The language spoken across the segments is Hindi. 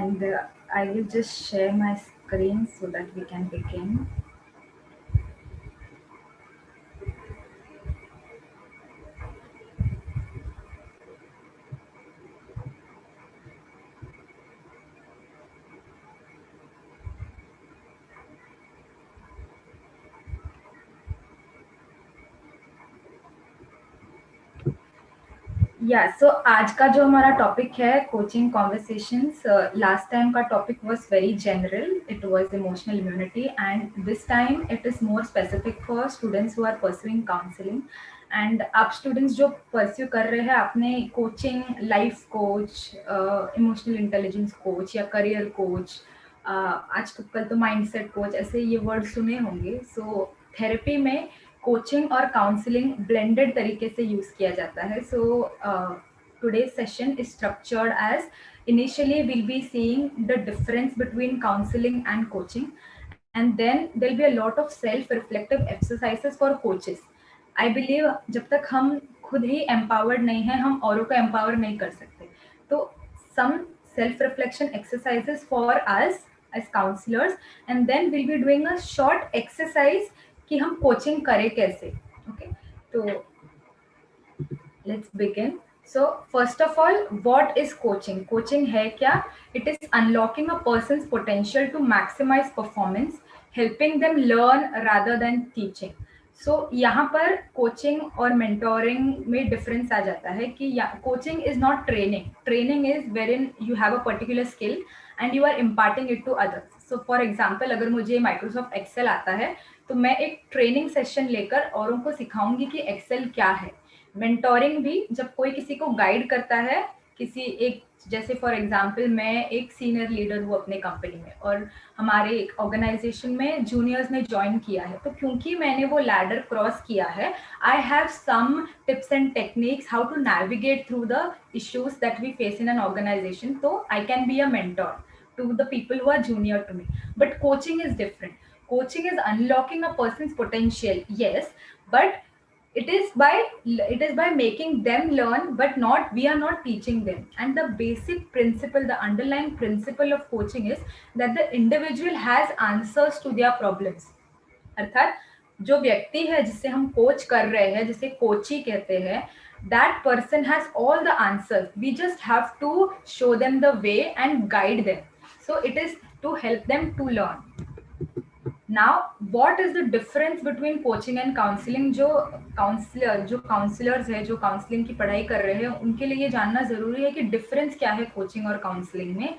and I will just share my screen so that we can begin. या सो आज का जो हमारा टॉपिक है कोचिंग कॉन्वर्सेशंस. लास्ट टाइम का topic was very general, it was emotional immunity, and this time it is more specific for students who are pursuing counselling. And आप स्टूडेंट्स जो परस्यू कर रहे हैं अपने coaching, life coach, emotional intelligence coach या करियर कोच, आज तो कल तो माइंडसेट कोच, ऐसे ये वर्ड सुने होंगे. सो थेरेपी में कोचिंग और काउंसलिंग ब्लेंडेड तरीके से यूज किया जाता है. So today session is structured as, initially will be seeing the difference between counselling and coaching, and then there'll be a lot of self reflective exercises for coaches. I believe जब तक हम खुद ही empowered नहीं है, हम औरों को empower नहीं कर सकते. तो some self reflection exercises for us as counselors, and then we'll be doing a short exercise कि हम coaching करें कैसे. Okay, तो let's begin. So first of all, what is coaching? Coaching है क्या? It is unlocking a person's potential to maximize performance, helping them learn rather than teaching. So यहाँ पर कोचिंग और मेंटोरिंग में डिफरेंस आ जाता है कि coaching is not training. Training is where in you have a particular skill and you are imparting it to others. So for example, अगर मुझे माइक्रोसॉफ्ट एक्सेल आता है तो मैं एक ट्रेनिंग सेशन लेकर औरों को सिखाऊंगी कि एक्सेल क्या है. मेंटोरिंग भी जब कोई किसी को गाइड करता है, किसी एक, जैसे फॉर एग्जांपल मैं एक सीनियर लीडर हूँ अपने कंपनी में और हमारे ऑर्गेनाइजेशन में जूनियर्स ने ज्वाइन किया है, तो क्योंकि मैंने वो लैडर क्रॉस किया है, I have some tips and techniques how to navigate through the issues that we face in an organisation. तो I can be a mentor to the people who are junior to me. But coaching is different. Coaching is unlocking a person's potential, yes, but it is by making them learn, but not, we are not teaching them. And the basic principle, the underlying principle of coaching is that the individual has answers to their problems. अर्थात जो व्यक्ति है जिसे हम कोच कर रहे हैं, जिसे कोची कहते हैं, that person has all the answers. We just have to show them the way and guide them. So it is to help them to learn. Now, what is the difference between coaching and counseling? जो काउंसलर्स है, जो काउंसलिंग की पढ़ाई कर रहे हैं, उनके लिए ये जानना जरूरी है कि डिफरेंस क्या है कोचिंग और काउंसलिंग में.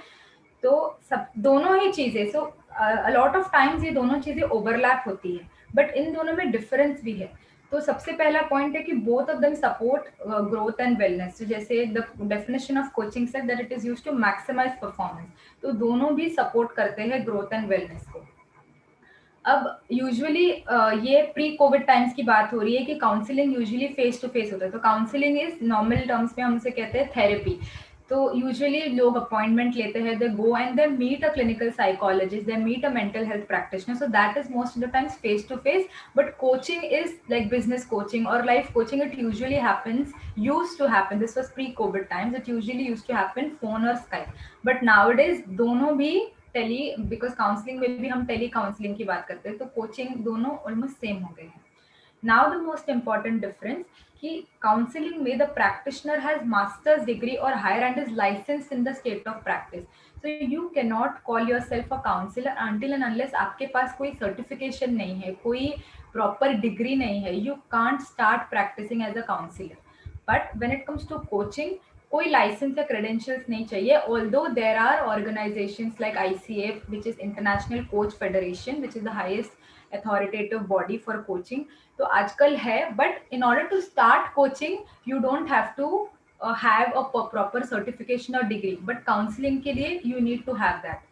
तो सब दोनों ही चीजें, सो अलॉट ऑफ टाइम्स ये दोनों चीजें ओवरलैप होती है, बट इन दोनों में डिफरेंस भी है. तो सबसे पहला पॉइंट है कि both of them support growth and wellness. तो जैसे the definition of coaching said that it is used to maximise performance, तो दोनों भी सपोर्ट करते हैं ग्रोथ एंड वेलनेस को. अब यूजुअली ये प्री कोविड टाइम्स की बात हो रही है कि counselling usually face to face होता है. तो काउंसलिंग इज नॉर्मल टर्म्स में हम उसे कहते हैं थेरेपी. तो यूजुअली लोग अपॉइंटमेंट लेते हैं, they go and they meet a clinical psychologist, they meet a mental health practitioner. So that is most of the times face to face. But coaching is like business coaching और life coaching, it usually happens, used to happen, this was pre covid times, it usually used to happen phone or Skype. But nowadays दोनों भी टेली, बिकॉज काउंसलिंग में भी हम टेली काउंसलिंग की बात करते हैं, तो कोचिंग दोनों ऑलमोस्ट सेम हो गए हैं. Now the most important difference कि काउंसलिंग में the practitioner has masters degree और higher and is licensed in the state of practice. So you can not call yourself a counsellor until and unless आपके पास कोई सर्टिफिकेशन नहीं है, कोई प्रॉपर डिग्री नहीं है, you can't start practising as a counsellor. But when it comes to coaching, कोई लाइसेंस या क्रेडेंशियल्स नहीं चाहिए. Although there are organisations like ICF, which is international coach federation, which is the highest authoritative body for coaching. तो आजकल है, but in order to start coaching you don't have to have a proper certification or degree, but counseling के लिए you need to have that.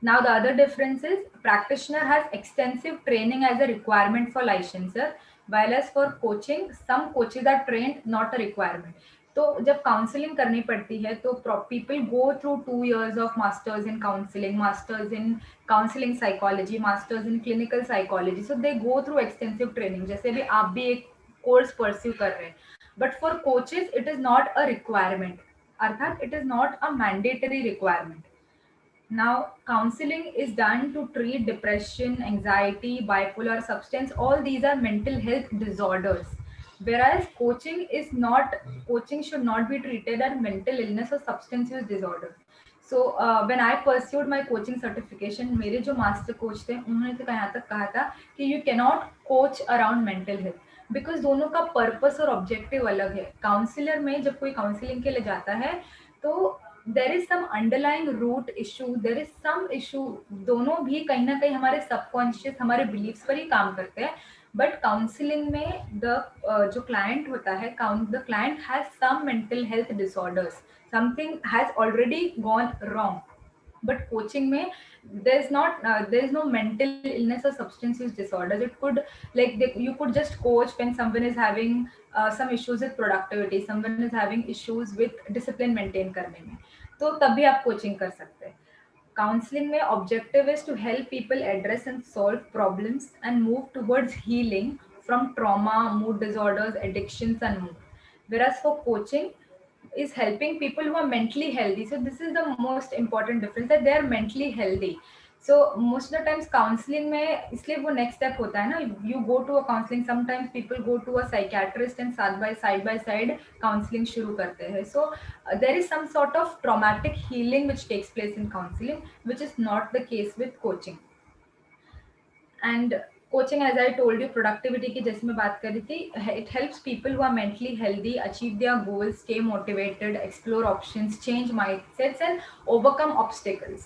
Now the other difference is practitioner has extensive training as a requirement for licensure, while as for coaching some coaches are trained, not a requirement. तो जब काउंसलिंग करनी पड़ती है तो people go through 2 years of masters in counselling, masters in counselling psychology, masters in clinical psychology. So they go through extensive training, जैसे भी आप भी एक कोर्स परस्यू कर रहे हैं. But for coaches it is not a requirement, अर्थात it is not a mandatory requirement. Now, counseling is done to treat depression, anxiety, bipolar substance. All these are mental health disorders. Whereas coaching should not be treated as mental illness or substance use disorder. So when I pursued my coaching certification, मेरे जो मास्टर कोच थे उन्होंने तो यहाँ तक कहा था कि you cannot coach around mental health, because दोनों का पर्पस और ऑब्जेक्टिव अलग है. काउंसलर में जब कोई काउंसलिंग के लिए जाता है तो there is some underlying root issue, there is some issue. दोनों भी कहीं ना कहीं हमारे सबकॉन्शियस, हमारे बिलीव्स पर ही काम करते हैं. बट काउंसलिंग में जो क्लाइंट होता है, the client has some mental health disorders, something has already gone wrong. But coaching mein there is no mental illness or substance use disorders. It could, like you could just coach when someone is having some issues with productivity, someone is having issues with discipline maintain करने में, तो तब भी आप coaching कर सकते हैं. Counseling में objective is to help people address and solve problems and move towards healing from trauma, mood disorders, addictions and more. Whereas for coaching is helping people who are mentally healthy. So this is the most important difference, that they are mentally healthy. So most of the times counseling में इसलिए वो next step होता है ना, you go to a counseling, sometimes people go to a psychiatrist and side by side counseling शुरू करते हैं. So there is some sort of traumatic healing which takes place in counseling, which is not the case with coaching. And coaching, as I told you, productivity की जैसे मैं बात कर रही थी, it helps people who are mentally healthy achieve their goals, stay motivated, explore options, change mindsets and overcome obstacles.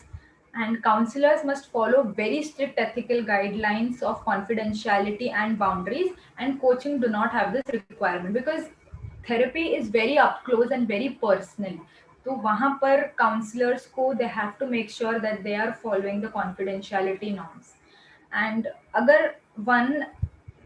And counselors must follow very strict ethical guidelines of confidentiality and boundaries, and coaching do not have this requirement because therapy is very up close and very personal. तो वहाँ पर counselors को they have to make sure that they are following the confidentiality norms. And अगर वन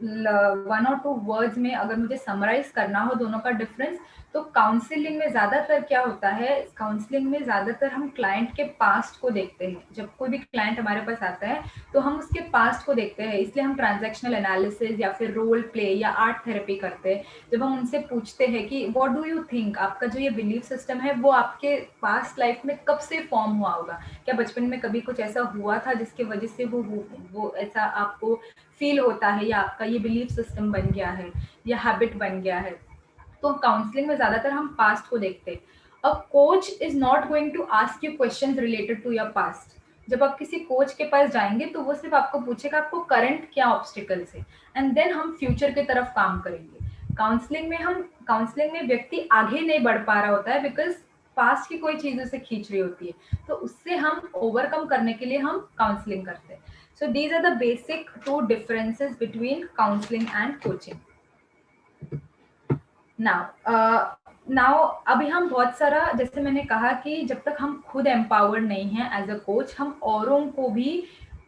और टू वर्ड्स में अगर मुझे समराइज करना हो दोनों का डिफरेंस, तो काउंसलिंग में ज्यादातर क्या होता है, काउंसलिंग में ज्यादातर हम क्लाइंट के पास्ट को देखते हैं. जब कोई भी क्लाइंट हमारे पास आता है तो हम उसके पास्ट को देखते हैं, इसलिए हम ट्रांजैक्शनल एनालिसिस या फिर रोल प्ले या आर्ट थेरेपी करते हैं. जब हम उनसे पूछते हैं कि व्हाट डू यू थिंक, आपका जो ये बिलीफ सिस्टम है वो आपके पास्ट लाइफ में कब से फॉर्म हुआ होगा, क्या बचपन में कभी कुछ ऐसा हुआ था जिसकी वजह से वो ऐसा आपको फील होता है, या आपका ये बिलीफ सिस्टम बन गया है या हैबिट बन गया है. तो काउंसलिंग में ज्यादातर हम पास्ट को देखते हैं. A coach is not going to ask you questions related to your past. जब आप किसी कोच के पास जाएंगे तो वो सिर्फ आपको पूछेगा आपको करंट क्या ऑब्स्टिकल्स है, एंड देन हम फ्यूचर की तरफ काम करेंगे. काउंसलिंग में व्यक्ति आगे नहीं बढ़ पा रहा होता है बिकॉज पास्ट की कोई चीज उसे खींच रही होती है, तो उससे हम ओवरकम करने के लिए हम काउंसलिंग करते हैं. So these are the basic two differences between counseling and coaching. Now अभी हम बहुत सारा, जैसे मैंने कहा कि जब तक हम खुद एम्पावर्ड नहीं हैं एज अ कोच, हम औरों को भी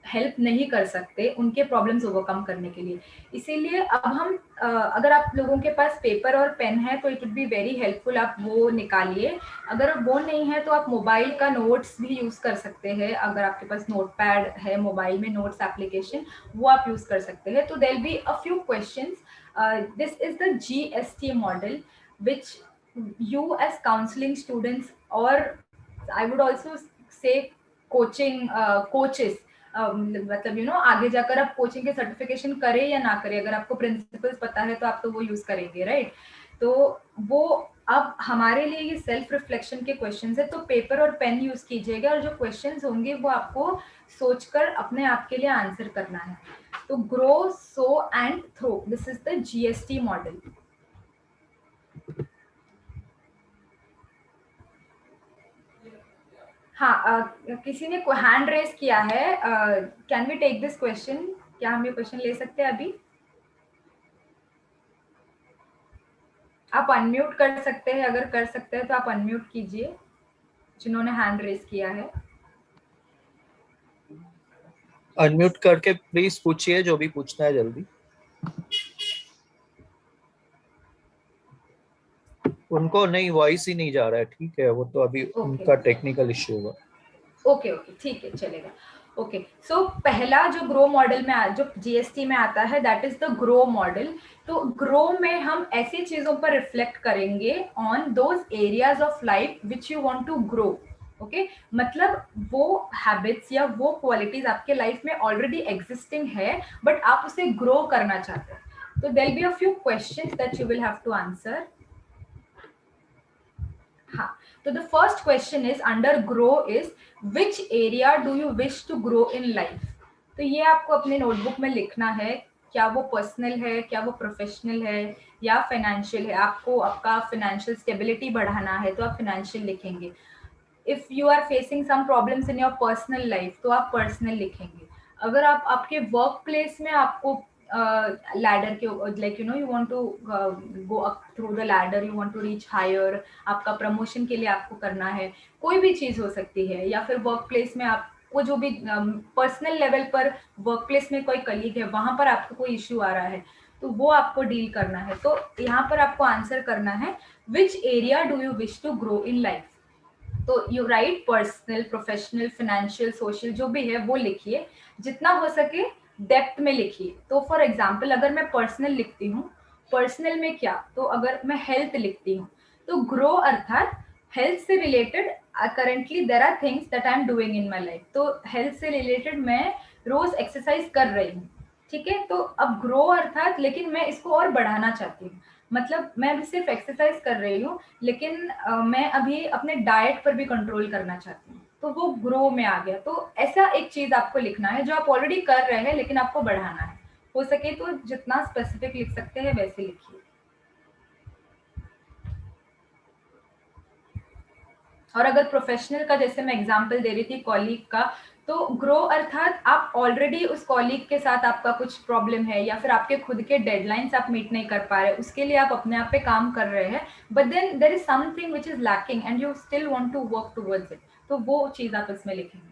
हेल्प नहीं कर सकते उनके प्रॉब्लम्स ओवरकम करने के लिए. इसीलिए अब हम अगर आप लोगों के पास पेपर और पेन है तो it would be very helpful, आप वो निकालिए. अगर वो नहीं है तो आप मोबाइल का नोट्स भी यूज कर सकते हैं. अगर आपके पास नोटपैड है मोबाइल में, नोट्स एप्लीकेशन, वो आप यूज कर सकते हैं. तो there will be a few questions. This is the GST model which you as counseling students, or I would also say coaching coaches, मतलब यू नो आगे जाकर आप कोचिंग के सर्टिफिकेशन करें या ना करें, अगर आपको प्रिंसिपल्स पता है तो आप तो वो यूज करेंगे, राइट? तो वो अब हमारे लिए ये सेल्फ रिफ्लेक्शन के क्वेश्चंस है, तो पेपर और पेन यूज कीजिएगा और जो क्वेश्चंस होंगे वो आपको सोचकर अपने आप के लिए आंसर करना है. तो grow, so and throw, this is the GST model. हाँ, किसी ने हैंड रेज किया है. Can we take this question? क्या हम ये क्वेश्चन ले सकते हैं अभी? आप अनम्यूट कर सकते हैं, अगर कर सकते हैं तो आप अनम्यूट कीजिए जिन्होंने हैंड रेज किया है. अनम्यूट करके प्लीज पूछिए जो भी पूछना है जल्दी. उनको नहीं, वॉइस ही नहीं जा रहा है. ठीक है, वो तो अभी उनका टेक्निकल इश्यू होगा. ओके, ठीक है, चलेगा. ओके, सो पहला जो ग्रो मॉडल में जो GST में आता है that is the grow model. तो ग्रो में हम ऐसी चीजों पर रिफ्लेक्ट करेंगे on those areas of life which you want to grow. Okay मतलब वो हैबिट्स या वो क्वालिटीज आपके लाइफ में ऑलरेडी एग्जिस्टिंग है बट आप उसे ग्रो करना चाहते हैं. तो there be a few questions that you will have to answer. हाँ, तो the first question is under grow is which area do you wish to grow in life. तो ये आपको अपने नोटबुक में लिखना है. क्या वो पर्सनल है, क्या वो प्रोफेशनल है या फाइनेंशियल है. आपको आपका फाइनेंशियल स्टेबिलिटी बढ़ाना है तो आप फाइनेंशियल लिखेंगे. If you are facing some problems in your personal life तो आप पर्सनल लिखेंगे. अगर आप आपके वर्क प्लेस में आपको लैडर के like you know you want to go up through the ladder, you want to reach higher, आपका प्रमोशन के लिए आपको करना है, कोई भी चीज हो सकती है. या फिर वर्क प्लेस में आपको जो भी पर्सनल लेवल पर वर्क प्लेस में कोई कलीग है वहां पर आपको कोई इश्यू आ रहा है तो वो आपको डील करना है. तो यहाँ पर आपको आंसर करना है which area do you wish to grow in life. तो you write personal, professional, financial, social जो भी है वो लिखिए. जितना हो सके डेप्थ में लिखिए. तो फॉर एग्जाम्पल अगर मैं पर्सनल लिखती हूँ, पर्सनल में क्या, तो अगर मैं हेल्थ लिखती हूँ तो ग्रो अर्थात हेल्थ से related currently there are things that I am doing in my life. तो हेल्थ से रिलेटेड मैं रोज एक्सरसाइज कर रही हूँ. ठीक है, तो अब ग्रो अर्थात लेकिन मैं इसको और बढ़ाना चाहती हूँ. मतलब मैं अभी सिर्फ एक्सरसाइज कर रही हूँ लेकिन मैं अभी अपने डाइट पर भी कंट्रोल करना चाहती हूँ तो वो ग्रो में आ गया. तो ऐसा एक चीज आपको लिखना है जो आप ऑलरेडी कर रहे हैं लेकिन आपको बढ़ाना है. हो सके तो जितना स्पेसिफिक लिख सकते हैं वैसे लिखिए. और अगर प्रोफेशनल का जैसे मैं एग्जांपल दे रही थी कॉलीग का, तो ग्रो अर्थात आप ऑलरेडी उस कॉलीग के साथ आपका कुछ प्रॉब्लम है या फिर आपके खुद के डेडलाइंस आप मीट नहीं कर पा रहे, उसके लिए आप अपने आप पे काम कर रहे हैं but then there is something which is lacking and you still want to work towards it. तो वो चीज आप इसमें लिखेंगे.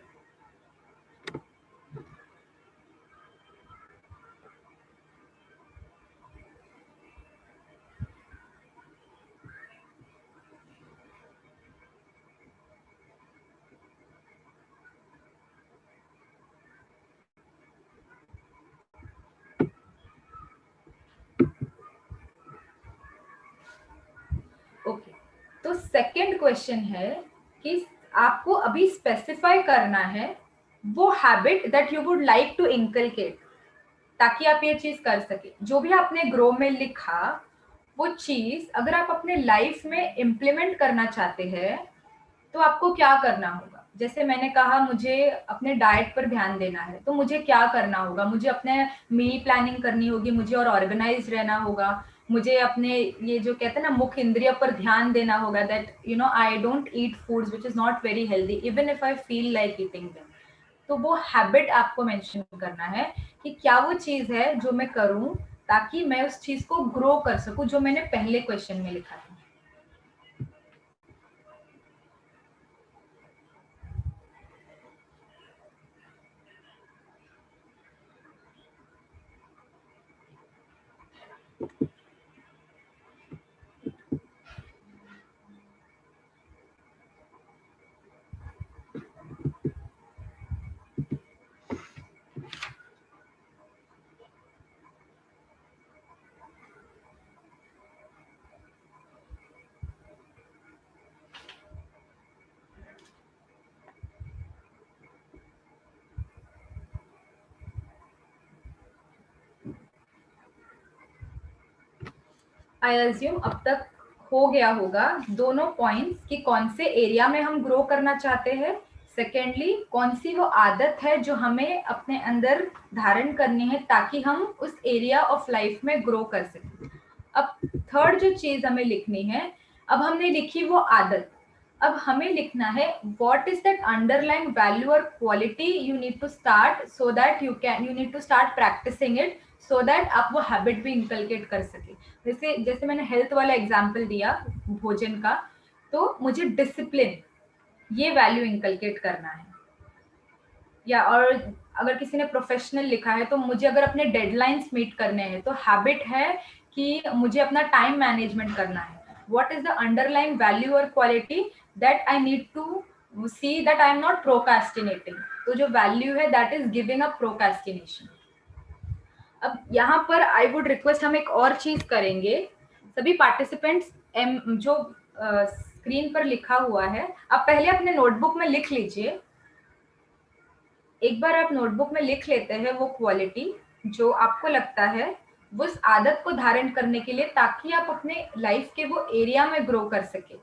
ओके, तो सेकंड क्वेश्चन है कि आपको अभी स्पेसिफाई करना है वो habit that you would like to inculcate ताकि आप ये चीज कर सके. जो भी आपने ग्रो में लिखा वो चीज अगर आप अपने लाइफ में इम्प्लीमेंट करना चाहते हैं तो आपको क्या करना होगा. जैसे मैंने कहा मुझे अपने डाइट पर ध्यान देना है तो मुझे क्या करना होगा. मुझे अपने मील प्लानिंग करनी होगी, मुझे और ऑर्गेनाइज रहना होगा, मुझे अपने ये जो कहते हैं ना मुख्य इंद्रिय पर ध्यान देना होगा. That you know I don't eat foods which is not very healthy even if I feel like eating them. तो वो हैबिट आपको मेंशन करना है कि क्या वो चीज है जो मैं करूं ताकि मैं उस चीज को ग्रो कर सकूं जो मैंने पहले क्वेश्चन में लिखा था. आई अज्यूम अब तक हो गया होगा दोनों पॉइंट्स कि कौन से एरिया में हम ग्रो करना चाहते हैं. सेकेंडली कौन सी वो आदत है जो हमें अपने अंदर धारण करनी है ताकि हम उस एरिया ऑफ लाइफ में ग्रो कर सकें. अब थर्ड जो चीज हमें लिखनी है, अब हमने लिखी वो आदत, अब हमें लिखना है what is that underlying value और quality you need to start so that you need to start practising it so that आप वो हैबिट भी इंकलकेट कर सके. जैसे जैसे मैंने हेल्थ वाला एग्जांपल दिया भोजन का, तो मुझे डिसिप्लिन ये वैल्यू इंकलकेट करना है. या और अगर किसी ने प्रोफेशनल लिखा है तो मुझे अगर अपने डेडलाइंस मीट करने हैं तो हैबिट है कि मुझे अपना टाइम मैनेजमेंट करना है. What is the underlying value और quality that I need to see that I am not procrastinating. तो जो वैल्यू है that is giving up procrastination. अब यहाँ पर आई वुड रिक्वेस्ट हम एक और चीज करेंगे. सभी पार्टिसिपेंट्स जो स्क्रीन पर लिखा हुआ है, आप पहले अपने नोटबुक में लिख लीजिए। एक बार आप नोटबुक में लिख लेते हैं वो क्वालिटी जो आपको लगता है वो उस आदत को धारण करने के लिए, ताकि आप अपने लाइफ के वो एरिया में ग्रो कर सके।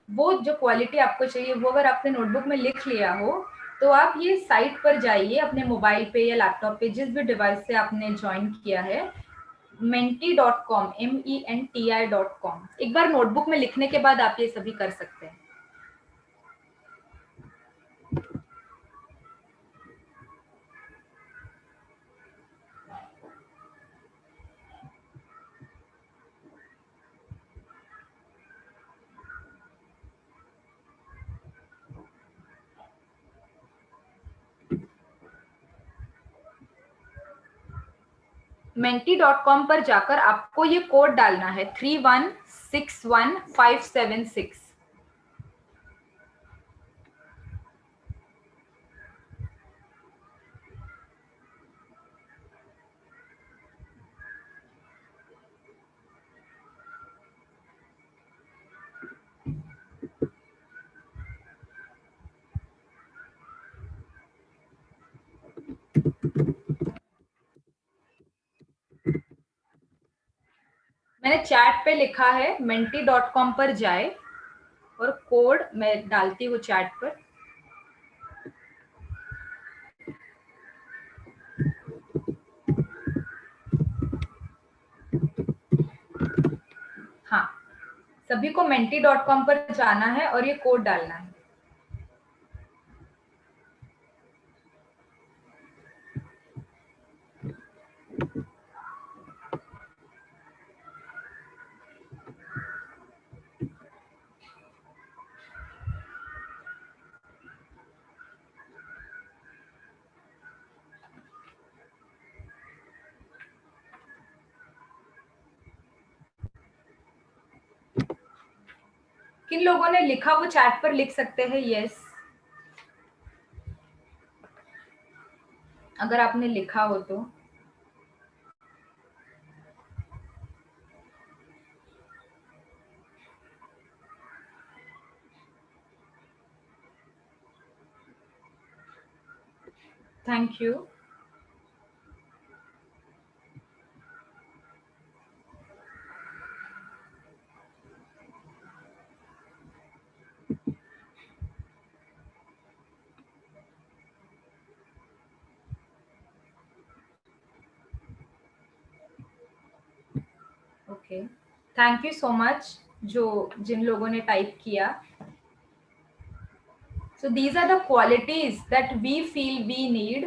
वो जो क्वालिटी आपको चाहिए वो अगर आपने नोटबुक में लिख लिया हो, तो आप ये साइट पर जाइए अपने मोबाइल पे या लैपटॉप पे, जिस भी डिवाइस से आपने ज्वाइन किया है, menti.com, MENTI.com। एक बार नोटबुक में लिखने के बाद आप ये सभी कर सकते हैं। menti.com पर जाकर आपको ये कोड डालना है 3161576। मैंने चैट पे लिखा है, menti.com पर जाए और कोड मैं डालती हूँ चैट पर। हाँ, सभी को menti.com पर जाना है और ये कोड डालना है। किन लोगों ने लिखा वो चैट पर लिख सकते हैं यस, अगर आपने लिखा हो तो। Thank you. Okay, thank you so much जिन लोगों ने टाइप किया। So these are the qualities that we feel we need।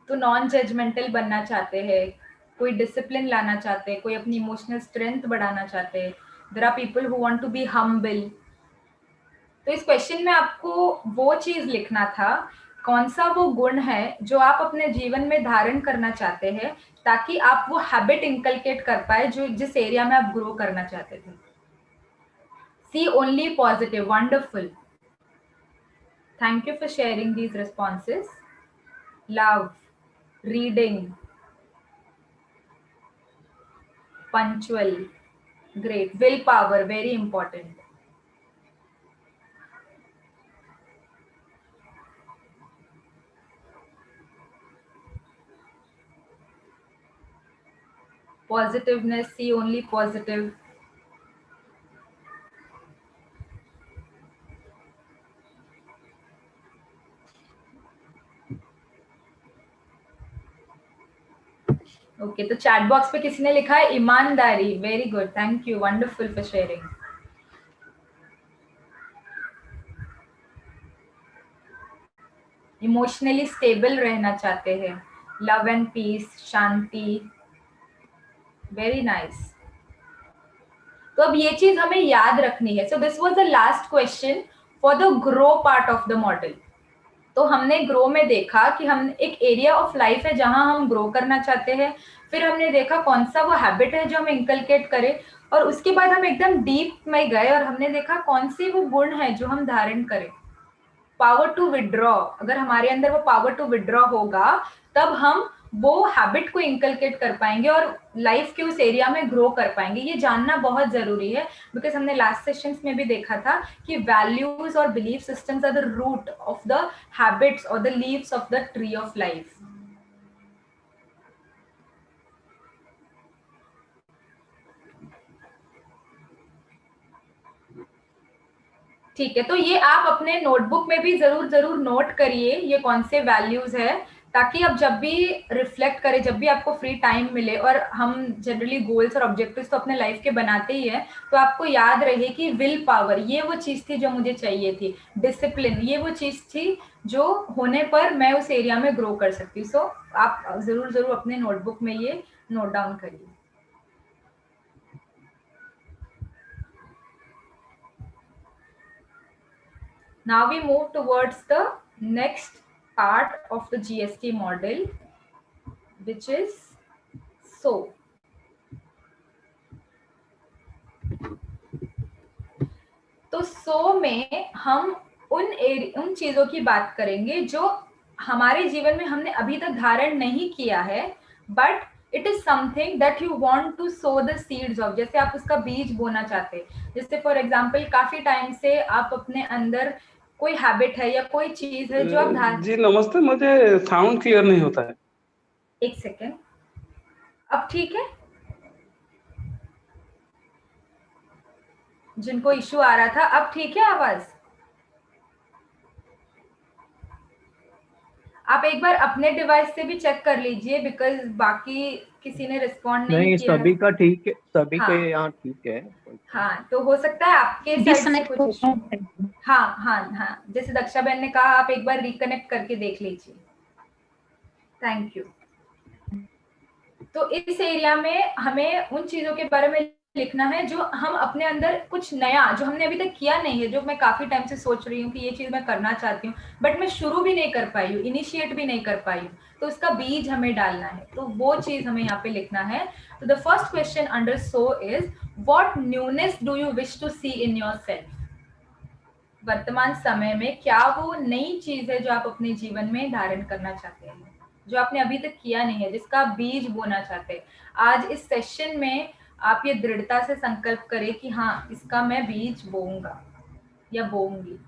तो नॉन जजमेंटल बनना चाहते हैं, कोई डिसिप्लिन लाना चाहते हैं, कोई अपनी इमोशनल स्ट्रेंथ बढ़ाना चाहते हैं। There are people who want to be humble. तो इस क्वेश्चन में आपको वो चीज लिखना था, कौन सा वो गुण है जो आप अपने जीवन में धारण करना चाहते हैं, ताकि आप वो हैबिट इंकलकेट कर पाए जो जिस एरिया में आप ग्रो करना चाहते थे। See only positive, wonderful. Thank you for sharing these responses. Love, reading, punctual, great, willpower, very important, positiveness, see only positive, okay. तो चैट बॉक्स पे किसी ने लिखा है ईमानदारी, very good, thank you, wonderful for sharing. Emotionally stable रहना चाहते हैं, लव एंड पीस, शांति, वेरी नाइस। तो अब ये चीज हमें याद रखनी है। So this was the last question for the grow part of the model. तो हमने ग्रो में देखा कि हम एक एरिया ऑफ लाइफ है जहां हम ग्रो करना चाहते हैं, फिर हमने देखा कौन सा वो हैबिट है जो हम इंकलकेट करें, और उसके बाद हम एकदम डीप में गए और हमने देखा कौन सी वो गुण है जो हम धारण करें। पावर टू विड्रॉ, अगर हमारे अंदर वो पावर टू विड्रॉ होगा तब हम वो हैबिट को इंकलकेट कर पाएंगे और लाइफ के उस एरिया में ग्रो कर पाएंगे। ये जानना बहुत जरूरी है, बिकॉज हमने लास्ट सेशंस में भी देखा था कि वैल्यूज और belief systems are the root of the habits और the leaves of the tree of life. ठीक है, तो ये आप अपने नोटबुक में भी जरूर जरूर नोट करिए ये कौन से वैल्यूज है, ताकि आप जब भी रिफ्लेक्ट करें, जब भी आपको फ्री टाइम मिले, और हम जनरली गोल्स और ऑब्जेक्टिव्स तो अपने लाइफ के बनाते ही है, तो आपको याद रहे कि विल पावर ये वो चीज थी जो मुझे चाहिए थी, डिसिप्लिन ये वो चीज थी जो होने पर मैं उस एरिया में ग्रो कर सकती हूँ। सो आप जरूर जरूर अपने नोटबुक में ये नोट डाउन करिए। Now we move towards the next part of the GST model, which is so. तो सो में हम उन चीजों की बात करेंगे जो हमारे जीवन में हमने अभी तक धारण नहीं किया है, but it is something that you want to sow the seeds of, जैसे आप उसका बीज बोना चाहते हैं। जैसे फॉर एग्जांपल काफी टाइम से आप अपने अंदर कोई हैबिट है या कोई चीज है जो आप जी नमस्ते, मुझे साउंड क्लियर नहीं होता है। एक सेकेंड, अब ठीक है? जिनको इशू आ रहा था अब ठीक है आवाज? आप एक बार अपने डिवाइस से भी चेक कर लीजिए, बिकॉज बाकी किसी ने रिस्पॉन्ड नहीं किया। सभी का ठीक है, सभी हाँ, के यहाँ ठीक है। हाँ, तो हो सकता है आपके साइड से कुछ इशू। हाँ हाँ हाँ, जैसे दक्षा बहन ने कहा, आप एक बार रिकनेक्ट करके देख लीजिए। Thank you. तो इस एरिया में हमें उन चीजों के बारे में लिखना है जो हम अपने अंदर, कुछ नया जो हमने अभी तक किया नहीं है, जो मैं काफी टाइम से सोच रही हूँ कि ये चीज मैं करना चाहती हूँ, बट मैं शुरू भी नहीं कर पाई हूँ, इनिशिएट भी नहीं कर पाई हूँ, तो उसका बीज हमें डालना है। तो वो चीज हमें यहाँ पे लिखना है। तो the first question under sow is, what newness do you wish to see in yourself? वर्तमान समय में क्या वो नई चीज है जो आप अपने जीवन में धारण करना चाहते हैं, जो आपने अभी तक किया नहीं है, जिसका बीज बोना चाहते हैं। आज इस सेशन में आप ये दृढ़ता से संकल्प करें कि हाँ, इसका मैं बीज बोऊंगा या बोऊंगी।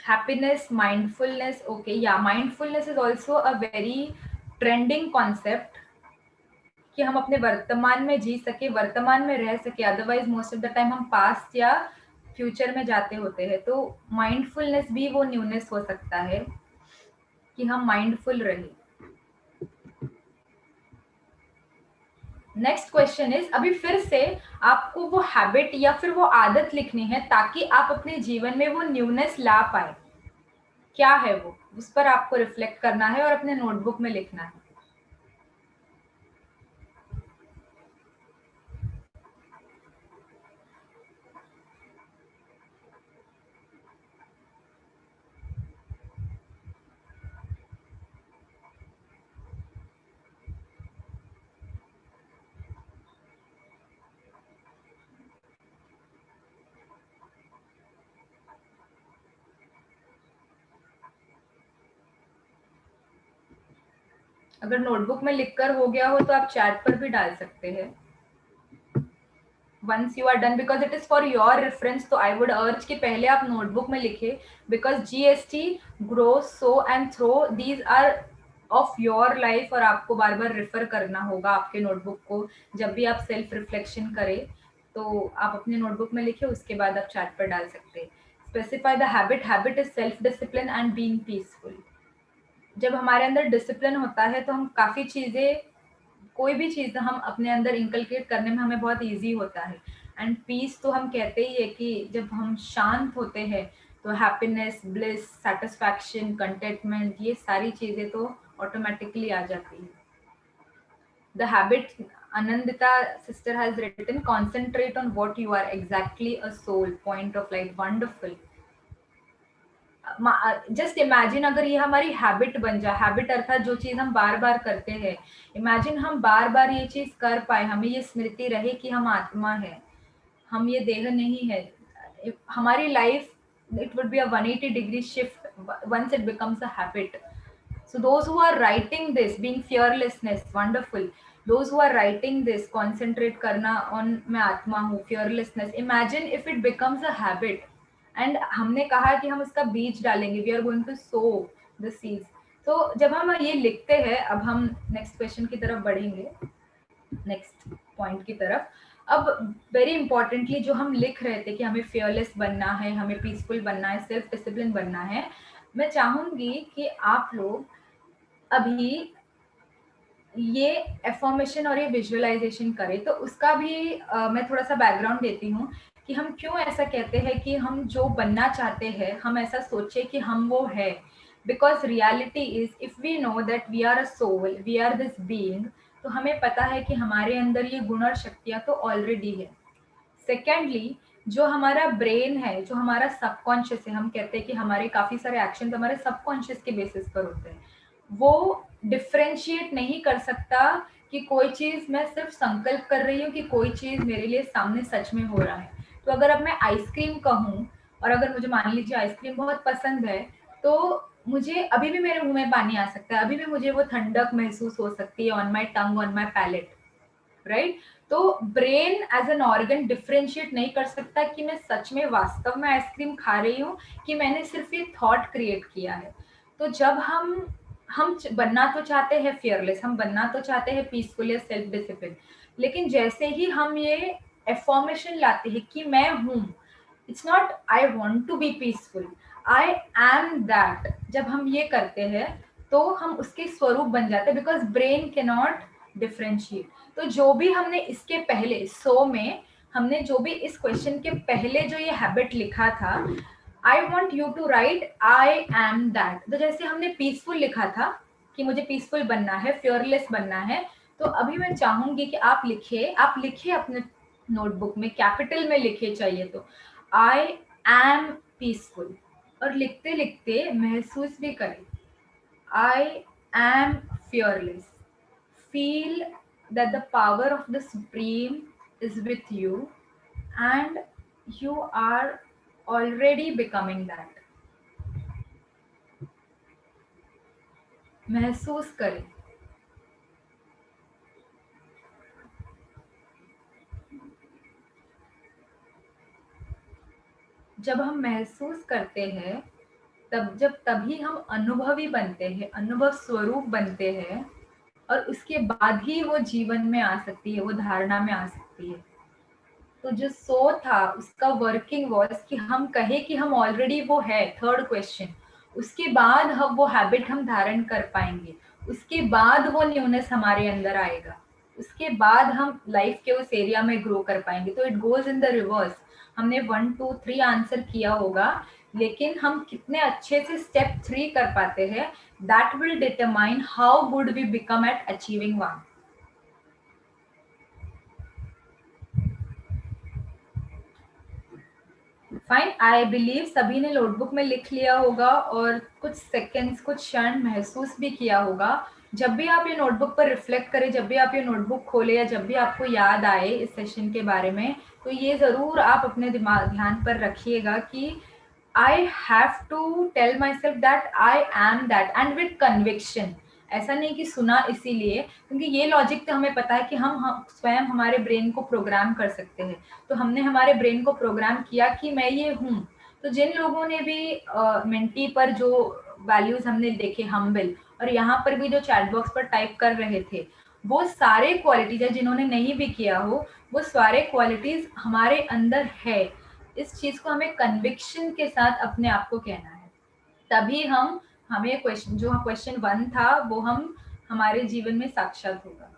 Happiness, mindfulness, okay, yeah, mindfulness is also a very trending concept, कि हम अपने वर्तमान में जी सके, वर्तमान में रह सके। Otherwise most of the time हम पास्ट या फ्यूचर में जाते होते हैं। तो माइंडफुलनेस भी वो न्यूनेस हो सकता है कि हम माइंडफुल रहे। नेक्स्ट क्वेश्चन इज, अभी फिर से आपको वो हैबिट या फिर वो आदत लिखनी है ताकि आप अपने जीवन में वो न्यूनेस ला पाए। क्या है वो, उस पर आपको रिफ्लेक्ट करना है और अपने नोटबुक में लिखना है। अगर नोटबुक में लिखकर हो गया हो तो आप चैट पर भी डाल सकते हैं once you are done, because it is for your reference। तो I would urge कि पहले आप नोटबुक में लिखे, because GST grow, sow and throw, these are of your life, और आपको बार बार रेफर करना होगा आपके नोटबुक को जब भी आप सेल्फ रिफ्लेक्शन करें। तो आप अपने नोटबुक में लिखे, उसके बाद आप चैट पर डाल सकते हैं। Specify the habit, habit is self discipline and being peaceful. जब हमारे अंदर डिसिप्लिन होता है तो हम काफ़ी चीज़ें, कोई भी चीज़ हम अपने अंदर इंकलकेट करने में हमें बहुत इजी होता है। एंड पीस तो हम कहते ही है कि जब हम शांत होते हैं तो हैप्पीनेस, ब्लिस, सेटिस्फैक्शन, कंटेंटमेंट, ये सारी चीजें तो ऑटोमेटिकली आ जाती है. The habit, Anandita sister has written, concentrate on what you are, exactly a soul, point of light. Wonderful. Just imagine अगर ये हमारी हैबिट बन जाए, हैबिट अर्थात जो चीज हम बार बार करते हैं, इमेजिन हम बार बार ये चीज कर पाए, हमें ये स्मृति रहे कि हम आत्मा है, हम ये देह नहीं है. हमारी life, it would be a 180 degree shift once it becomes a habit. So those who are writing this, being fearlessness, wonderful. Those who are writing this, concentrate करना on मैं आत्मा हूँ, fearlessness. Imagine if it becomes a habit. And हमने कहा कि हम उसका बीज डालेंगे. We are going to sow the seeds. तो जब हम ये लिखते हैं, अब हम नेक्स्ट क्वेश्चन की तरफ बढ़ेंगे, नेक्स्ट पॉइंट की तरफ. अब वेरी इंपॉर्टेंटली जो हम लिख रहे थे कि हमें फियरलेस बनना है, हमें पीसफुल बनना है, सेल्फ डिसिप्लिन बनना है, मैं चाहूंगी कि आप लोग अभी ये एफर्मेशन और ये विजुअलाइजेशन करें. तो उसका भी मैं थोड़ा सा बैकग्राउंड देती हूँ कि हम क्यों ऐसा कहते हैं कि हम जो बनना चाहते हैं, हम ऐसा सोचे कि हम वो है. Because reality is, if we know that we are a soul, we are this being, तो हमें पता है कि हमारे अंदर ये गुण और शक्तियाँ तो ऑलरेडी है. सेकेंडली, जो हमारा ब्रेन है, जो हमारा सबकॉन्शियस है, हम कहते हैं कि हमारे काफी सारे एक्शन हमारे सबकॉन्शियस के बेसिस पर होते हैं. वो डिफ्रेंशिएट नहीं कर सकता कि कोई चीज मैं सिर्फ संकल्प कर रही हूँ कि कोई चीज मेरे लिए सामने सच में हो रहा है. तो अगर अब मैं आइसक्रीम कहूँ और अगर मुझे मान लीजिए आइसक्रीम बहुत पसंद है, तो मुझे अभी भी मेरे मुंह में पानी आ सकता है, अभी भी मुझे वो ठंडक महसूस हो सकती है on my tongue, on my palate, right. तो brain as an organ differentiate नहीं कर सकता कि मैं सच में वास्तव में आइसक्रीम खा रही हूँ कि मैंने सिर्फ ये थॉट क्रिएट किया है. तो जब हम बनना तो चाहते हैं फियरलेस, हम बनना तो चाहते हैं पीसफुल या सेल्फ डिसिप्लिन, लेकिन जैसे ही हम ये एफर्मेशन लाते हैं कि मैं हूँ, it's not I want to be peaceful, I am that, जब हम ये करते हैं तो हम उसके स्वरूप बन जाते हैं. Because brain can not differentiate. तो जो भी हमने इसके पहले में हमने जो भी इस क्वेश्चन के पहले जो ये हैबिट लिखा था, I want you to write I am that. तो जैसे हमने पीसफुल लिखा था कि मुझे पीसफुल बनना है, फियरलेस बनना है, तो अभी मैं चाहूंगी कि आप लिखिए अपने नोटबुक में, कैपिटल में लिखे चाहिए तो, आई एम पीसफुल. और लिखते लिखते महसूस भी करें, I am fearless. Feel that the power of the Supreme is with you and you are already becoming that. महसूस करें. जब हम महसूस करते हैं तभी हम अनुभवी बनते हैं, अनुभव स्वरूप बनते हैं, और उसके बाद ही वो जीवन में आ सकती है, वो धारणा में आ सकती है. तो जो सो था उसका वर्किंग वॉज कि हम कहे कि हम ऑलरेडी वो है, थर्ड क्वेश्चन. उसके बाद हम वो हैबिट हम धारण कर पाएंगे, उसके बाद वो न्यूनेस हमारे अंदर आएगा, उसके बाद हम लाइफ के उस एरिया में ग्रो कर पाएंगे. तो it goes in the reverse. हमने 1 2 3 आंसर किया होगा, लेकिन हम कितने अच्छे से स्टेप 3 कर पाते हैं, that will determine how good we become at achieving 1. Fine, I believe सभी ने नोटबुक में लिख लिया होगा और कुछ सेकेंड्स, कुछ क्षण महसूस भी किया होगा. जब भी आप ये नोटबुक पर रिफ्लेक्ट करें, जब भी आप ये नोटबुक खोले या जब भी आपको याद आए इस सेशन के बारे में, तो ये जरूर आप अपने ध्यान पर रखिएगा कि I have to tell myself that I am that, and with conviction. ऐसा नहीं कि सुना इसीलिए, क्योंकि ये लॉजिक तो हमें पता है कि हम स्वयं हमारे ब्रेन को प्रोग्राम कर सकते हैं. तो हमने हमारे ब्रेन को प्रोग्राम किया कि मैं ये हूँ. तो जिन लोगों ने भी मेंटी पर जो वैल्यूज हमने देखे, हम्बल, और यहाँ पर भी जो चैट बॉक्स पर टाइप कर रहे थे, वो सारे क्वालिटीज है, जिन्होंने नहीं भी किया हो, वो सारे क्वालिटीज हमारे अंदर है. इस चीज को हमें कन्विक्शन के साथ अपने आप को कहना है, तभी हमें क्वेश्चन, जो क्वेश्चन 1 था, वो हमारे जीवन में साक्षात होगा.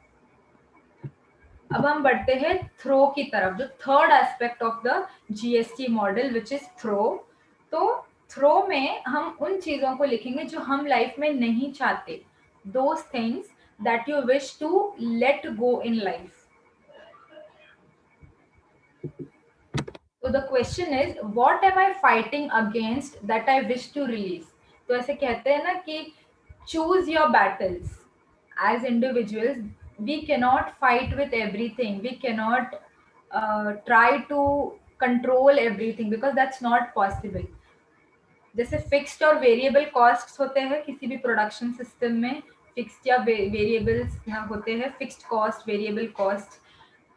अब हम बढ़ते हैं थ्रो की तरफ, जो third aspect of the GST model, which is throw. तो थ्रो में हम उन चीजों को लिखेंगे जो हम लाइफ में नहीं चाहते, those things that you wish to let go in life. So the question is, what am I fighting against that I wish to release? तो ऐसे कहते हैं ना कि choose your battles. As individuals, we cannot fight with everything. We cannot try to control everything because that's not possible. जैसे फिक्स्ड और वेरिएबल कॉस्ट्स होते हैं किसी भी प्रोडक्शन सिस्टम में, फिक्स्ड या वेरिएबल्स होते हैं, फिक्स्ड कॉस्ट, वेरिएबल कॉस्ट.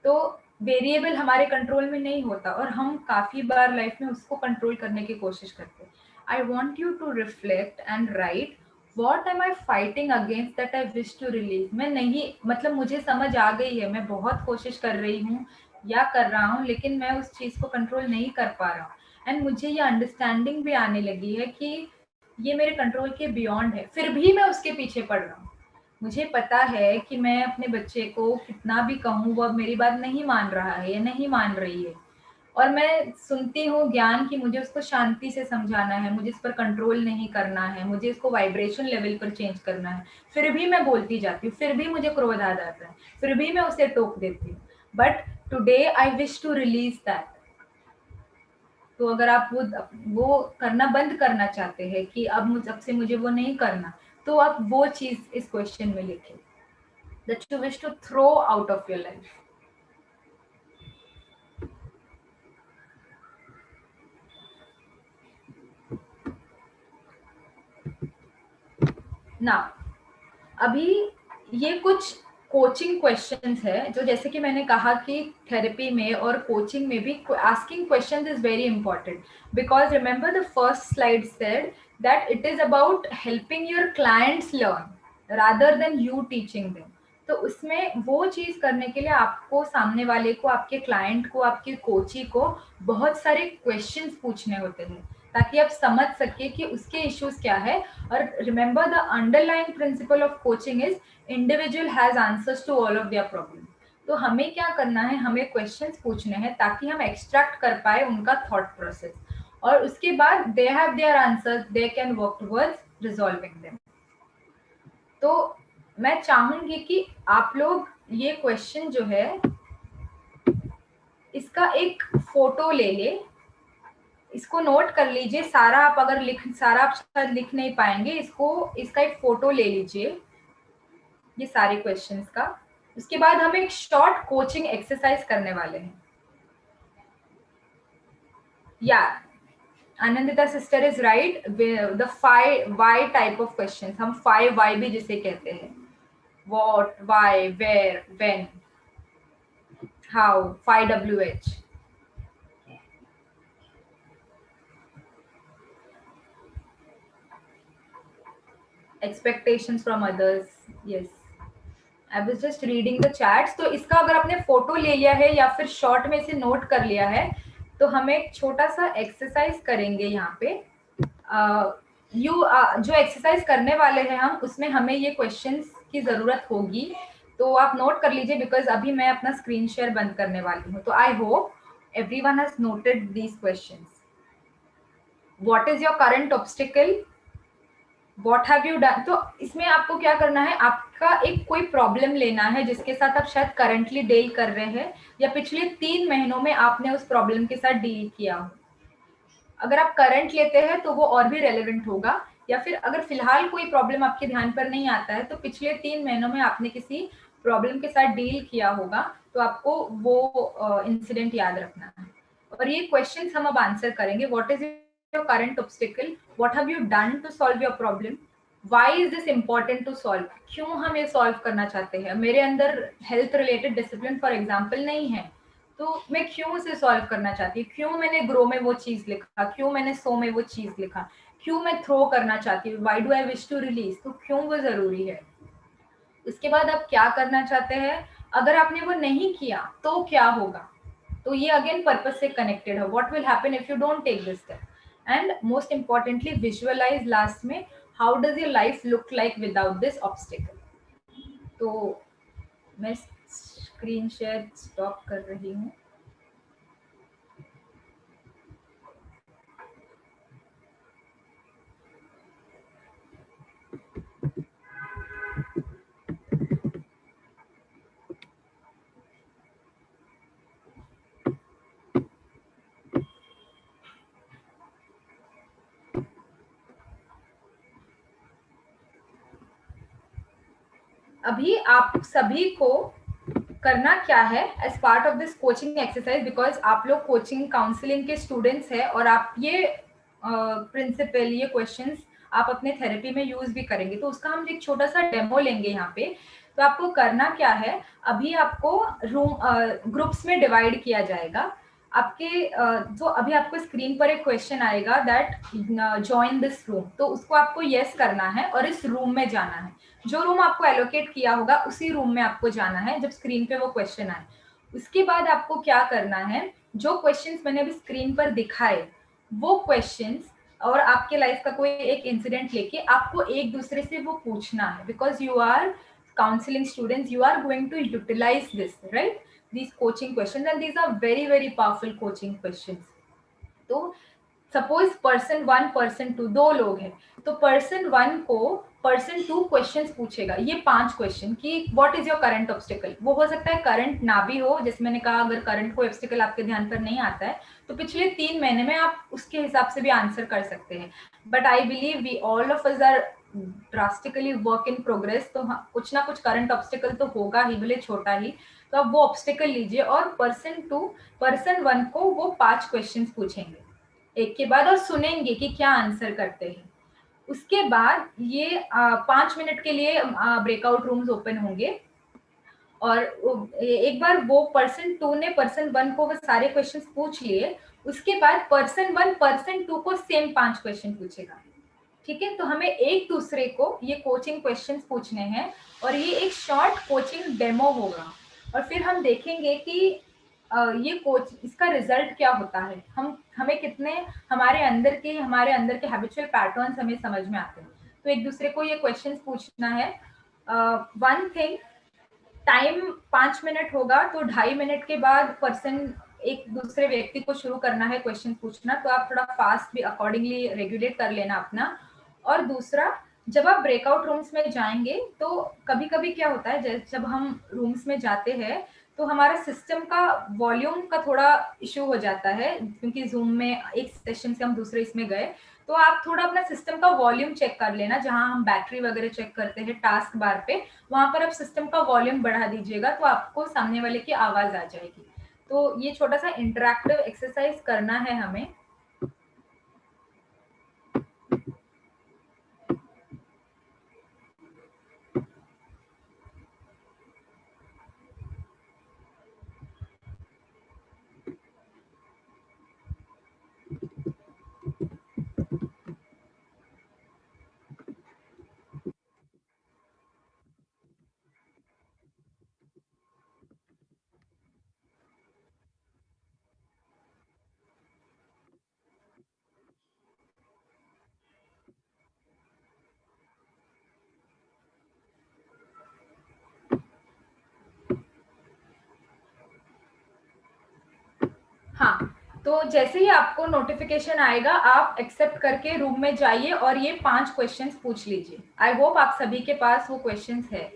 तो वेरिएबल हमारे कंट्रोल में नहीं होता और हम काफी बार लाइफ में उसको कंट्रोल करने की कोशिश करते हैं. I want you to reflect and write what am I fighting against that I wish to release. मैं नहीं, मतलब मुझे समझ आ गई है, मैं बहुत कोशिश कर रही हूँ या कर रहा हूँ, लेकिन मैं उस चीज को कंट्रोल नहीं कर पा रहा हूँ. एंड मुझे ये अंडरस्टैंडिंग भी आने लगी है कि ये मेरे कंट्रोल के बियॉन्ड है, फिर भी मैं उसके पीछे पड़ रहा हूँ. मुझे पता है कि मैं अपने बच्चे को कितना भी कहूँ वो अब मेरी बात नहीं मान रहा है या नहीं मान रही है, और मैं सुनती हूँ ज्ञान कि मुझे उसको शांति से समझाना है, मुझे इस पर कंट्रोल नहीं करना है, मुझे इसको वाइब्रेशन लेवल पर चेंज करना है. फिर भी मैं बोलती जाती हूँ, फिर भी मुझे क्रोध आ जाता है, फिर भी मैं उसे टोक देती हूँ. But today I wish to release that. तो अगर आप वो करना बंद करना चाहते हैं कि अब से मुझे वो नहीं करना, तो आप वो चीज इस क्वेश्चन में लिखें that you wish to throw out of your life. Now, अभी ये कुछ कोचिंग क्वेश्चंस है जो, जैसे कि मैंने कहा कि थेरेपी में और कोचिंग में भी asking questions is very important, because remember the first slide said that it is about helping your clients learn rather than you teaching them. तो उसमें वो चीज करने के लिए आपको सामने वाले को, आपके क्लाइंट को, आपके कोची को बहुत सारे क्वेश्चंस पूछने होते हैं ताकि आप समझ सके कि उसके इश्यूज क्या है. और remember the underlying principle of coaching is individual has answers to all of their problem. तो हमें क्या करना है, हमें क्वेश्चंस पूछने हैं ताकि हम एक्सट्रैक्ट कर पाए उनका थॉट प्रोसेस, और उसके बाद they have their answers, they can work towards resolving them. तो मैं चाहूंगी कि आप लोग ये क्वेश्चन जो है इसका एक फोटो ले ले, इसको नोट कर लीजिए. सारा आप शायद लिख नहीं पाएंगे, इसका एक फोटो ले लीजिए ये सारे क्वेश्चंस का. उसके बाद हम एक शॉर्ट कोचिंग एक्सरसाइज करने वाले हैं. या Anandita sister is right, the 5 Y type of questions, हम 5 वाई भी जिसे कहते हैं, what, why, where, when, how, 5 WH. expectations from others. Yes, I was just reading the chats. तो इसका अगर आपने फोटो ले लिया है या फिर शॉर्ट में इसे नोट कर लिया है, तो हम एक छोटा सा एक्सरसाइज करेंगे यहाँ पे. जो एक्सरसाइज करने वाले हैं हम, उसमें हमें ये क्वेश्चंस की जरूरत होगी, तो आप नोट कर लीजिए बिकॉज अभी मैं अपना स्क्रीन शेयर बंद करने वाली हूँ. तो I hope everyone has noted these questions. What is your current obstacle? What have you done? तो इसमें आपको क्या करना है, आपका एक कोई प्रॉब्लम लेना है जिसके साथ आप शायद करंटली डील कर रहे हैं या पिछले 3 महीनों में आपने उस प्रॉब्लम के साथ डील किया हो. अगर आप करंट लेते हैं तो वो और भी रेलेवेंट होगा, या फिर अगर फिलहाल कोई प्रॉब्लम आपके ध्यान पर नहीं आता है तो पिछले 3 महीनों में आपने किसी प्रॉब्लम के साथ डील किया होगा, तो आपको वो इंसिडेंट याद रखना है. और ये क्वेश्चंस हम अब आंसर करेंगे. What is your current obstacle, what have you done to solve your problem, why is this important to solve, क्यों हम ये सॉल्व करना चाहते हैं. मेरे अंदर health related discipline for example नहीं है, तो मैं क्यों उसे सॉल्व करना चाहती हूँ, क्यों मैंने ग्रो में वो चीज लिखा, क्यों मैंने सो में वो चीज लिखा, क्यों मैं थ्रो करना चाहती हूँ, why do I wish to release, तो क्यों वो जरूरी है. उसके बाद आप क्या करना चाहते हैं, अगर आपने वो नहीं किया तो क्या होगा. तो ये अगेन पर्पस से कनेक्टेड है. What will happen if you don't take this step. And most importantly visualise last में, how does your life look like without this obstacle. तो मैं स्क्रीन शेयर स्टॉप कर रही हूँ. अभी आप सभी को करना क्या है as part of this coaching exercise, because आप लोग कोचिंग काउंसलिंग के स्टूडेंट्स हैं और आप ये प्रिंसिपल ये क्वेश्चंस आप अपने थेरेपी में यूज भी करेंगे, तो उसका हम एक छोटा सा डेमो लेंगे यहाँ पे। तो आपको करना क्या है, अभी आपको रूम ग्रुप्स में डिवाइड किया जाएगा। आपके जो अभी आपको स्क्रीन पर एक क्वेश्चन आएगा दैट जॉइन दिस रूम, तो उसको आपको यस करना है और इस रूम में जाना है। जो रूम आपको एलोकेट किया होगा उसी रूम में आपको जाना है जब स्क्रीन पे वो क्वेश्चन आए। उसके बाद आपको क्या करना है, जो क्वेश्चंस मैंने अभी स्क्रीन पर दिखाए वो क्वेश्चंस और आपके लाइफ का कोई एक इंसिडेंट लेके आपको एक दूसरे से वो पूछना है, because you are counseling students, you are going to utilize this, right? These coaching questions, and these are very very powerful coaching questions. तो suppose person one person two दो लोग हैं, तो पर्सन वन को पर्सन टू क्वेश्चंस पूछेगा, ये 5 क्वेश्चन कि what is your current obstacle. वो हो सकता है करंट ना भी हो, जैसे मैंने कहा अगर करंट कोई ऑब्स्टिकल आपके ध्यान पर नहीं आता है तो पिछले 3 महीने में आप उसके हिसाब से भी आंसर कर सकते हैं। But I believe we all of us are drastically work in progress, तो कुछ ना कुछ करंट ऑब्स्टिकल तो होगा ही, भले छोटा ही। तो आप वो ऑब्स्टिकल लीजिए और पर्सन वन को वो 5 क्वेश्चन पूछेंगे एक के बाद और सुनेंगे कि क्या आंसर करते हैं। उसके बाद ये 5 मिनट के लिए ब्रेकआउट रूम्स ओपन होंगे और एक बार वो पर्सन टू ने पर्सन वन को वो सारे क्वेश्चंस पूछ लिए, उसके बाद पर्सन वन पर्सन टू को सेम 5 क्वेश्चन पूछेगा। ठीक है, तो हमें एक दूसरे को ये कोचिंग क्वेश्चंस पूछने हैं और ये एक शॉर्ट कोचिंग डेमो होगा और फिर हम देखेंगे कि ये कोच इसका रिजल्ट क्या होता है, हमें कितने हमारे अंदर के हैबिचुअल पैटर्न्स हमें समझ में आते हैं। तो एक दूसरे को ये क्वेश्चंस पूछना है। वन थिंग, टाइम 5 मिनट होगा, तो 2.5 मिनट के बाद पर्सन एक दूसरे व्यक्ति को शुरू करना है क्वेश्चन पूछना, तो आप थोड़ा फास्ट भी अकॉर्डिंगली रेगुलेट कर लेना अपना। और दूसरा, जब आप ब्रेकआउट रूम्स में जाएंगे तो कभी कभी क्या होता है, जब हम रूम्स में जाते हैं तो हमारा सिस्टम का वॉल्यूम का थोड़ा इशू हो जाता है, क्योंकि जूम में एक सेशन से हम दूसरे इसमें गए। तो आप थोड़ा अपना सिस्टम का वॉल्यूम चेक कर लेना, जहां हम बैटरी वगैरह चेक करते हैं टास्क बार पे, वहां पर आप सिस्टम का वॉल्यूम बढ़ा दीजिएगा तो आपको सामने वाले की आवाज आ जाएगी। तो ये छोटा सा इंटरैक्टिव एक्सरसाइज करना है हमें। हाँ, तो जैसे ही आपको नोटिफिकेशन आएगा आप एक्सेप्ट करके रूम में जाइए और ये 5 क्वेश्चंस पूछ लीजिए। आई होप आप सभी के पास वो क्वेश्चंस है।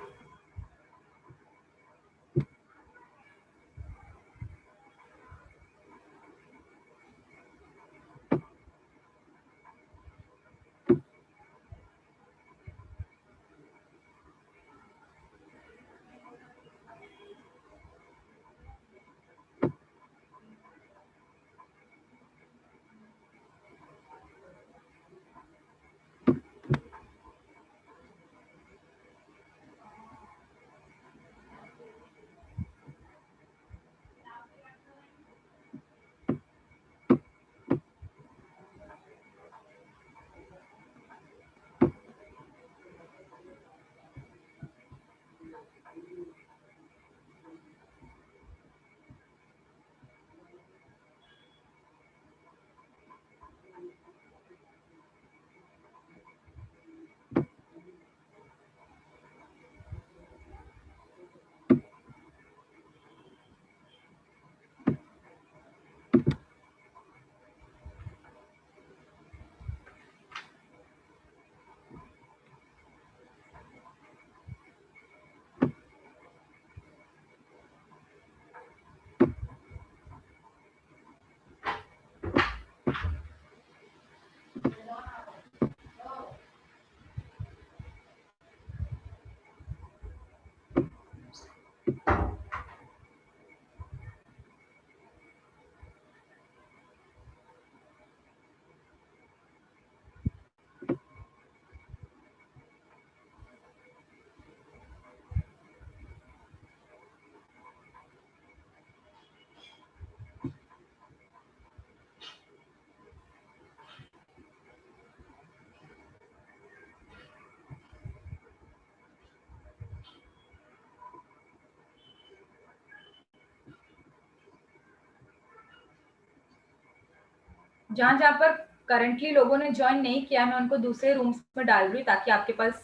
जहां जहां पर करंटली लोगों ने ज्वाइन नहीं किया, मैं उनको दूसरे रूम्स में डाल रही हूँ ताकि आपके पास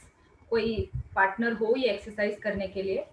कोई पार्टनर हो ये एक्सरसाइज करने के लिए।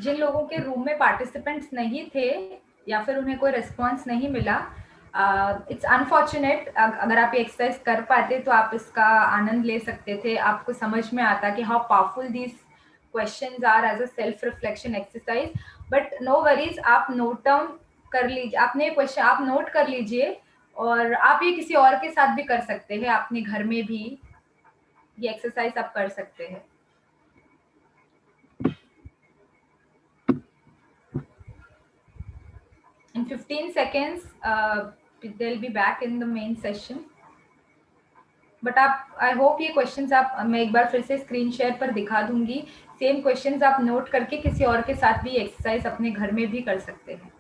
जिन लोगों के रूम में पार्टिसिपेंट्स नहीं थे या फिर उन्हें कोई रिस्पॉन्स नहीं मिला, इट्स अनफॉर्चुनेट। अगर आप ये एक्सरसाइज कर पाते तो आप इसका आनंद ले सकते थे, आपको समझ में आता कि how powerful these questions are as a self reflection exercise. But no worries, आप नोट डाउन कर लीजिए, आपने क्वेश्चन आप नोट कर लीजिए, और आप ये किसी और के साथ भी कर सकते हैं, अपने घर में भी ये एक्सरसाइज आप कर सकते हैं। In 15 seconds, they'll be back in the main session. But आप, आई होप ये क्वेश्चंस आप, मैं एक बार फिर से स्क्रीन शेयर पर दिखा दूंगी, सेम क्वेश्चंस आप नोट करके किसी और के साथ भी एक्सरसाइज अपने घर में भी कर सकते हैं।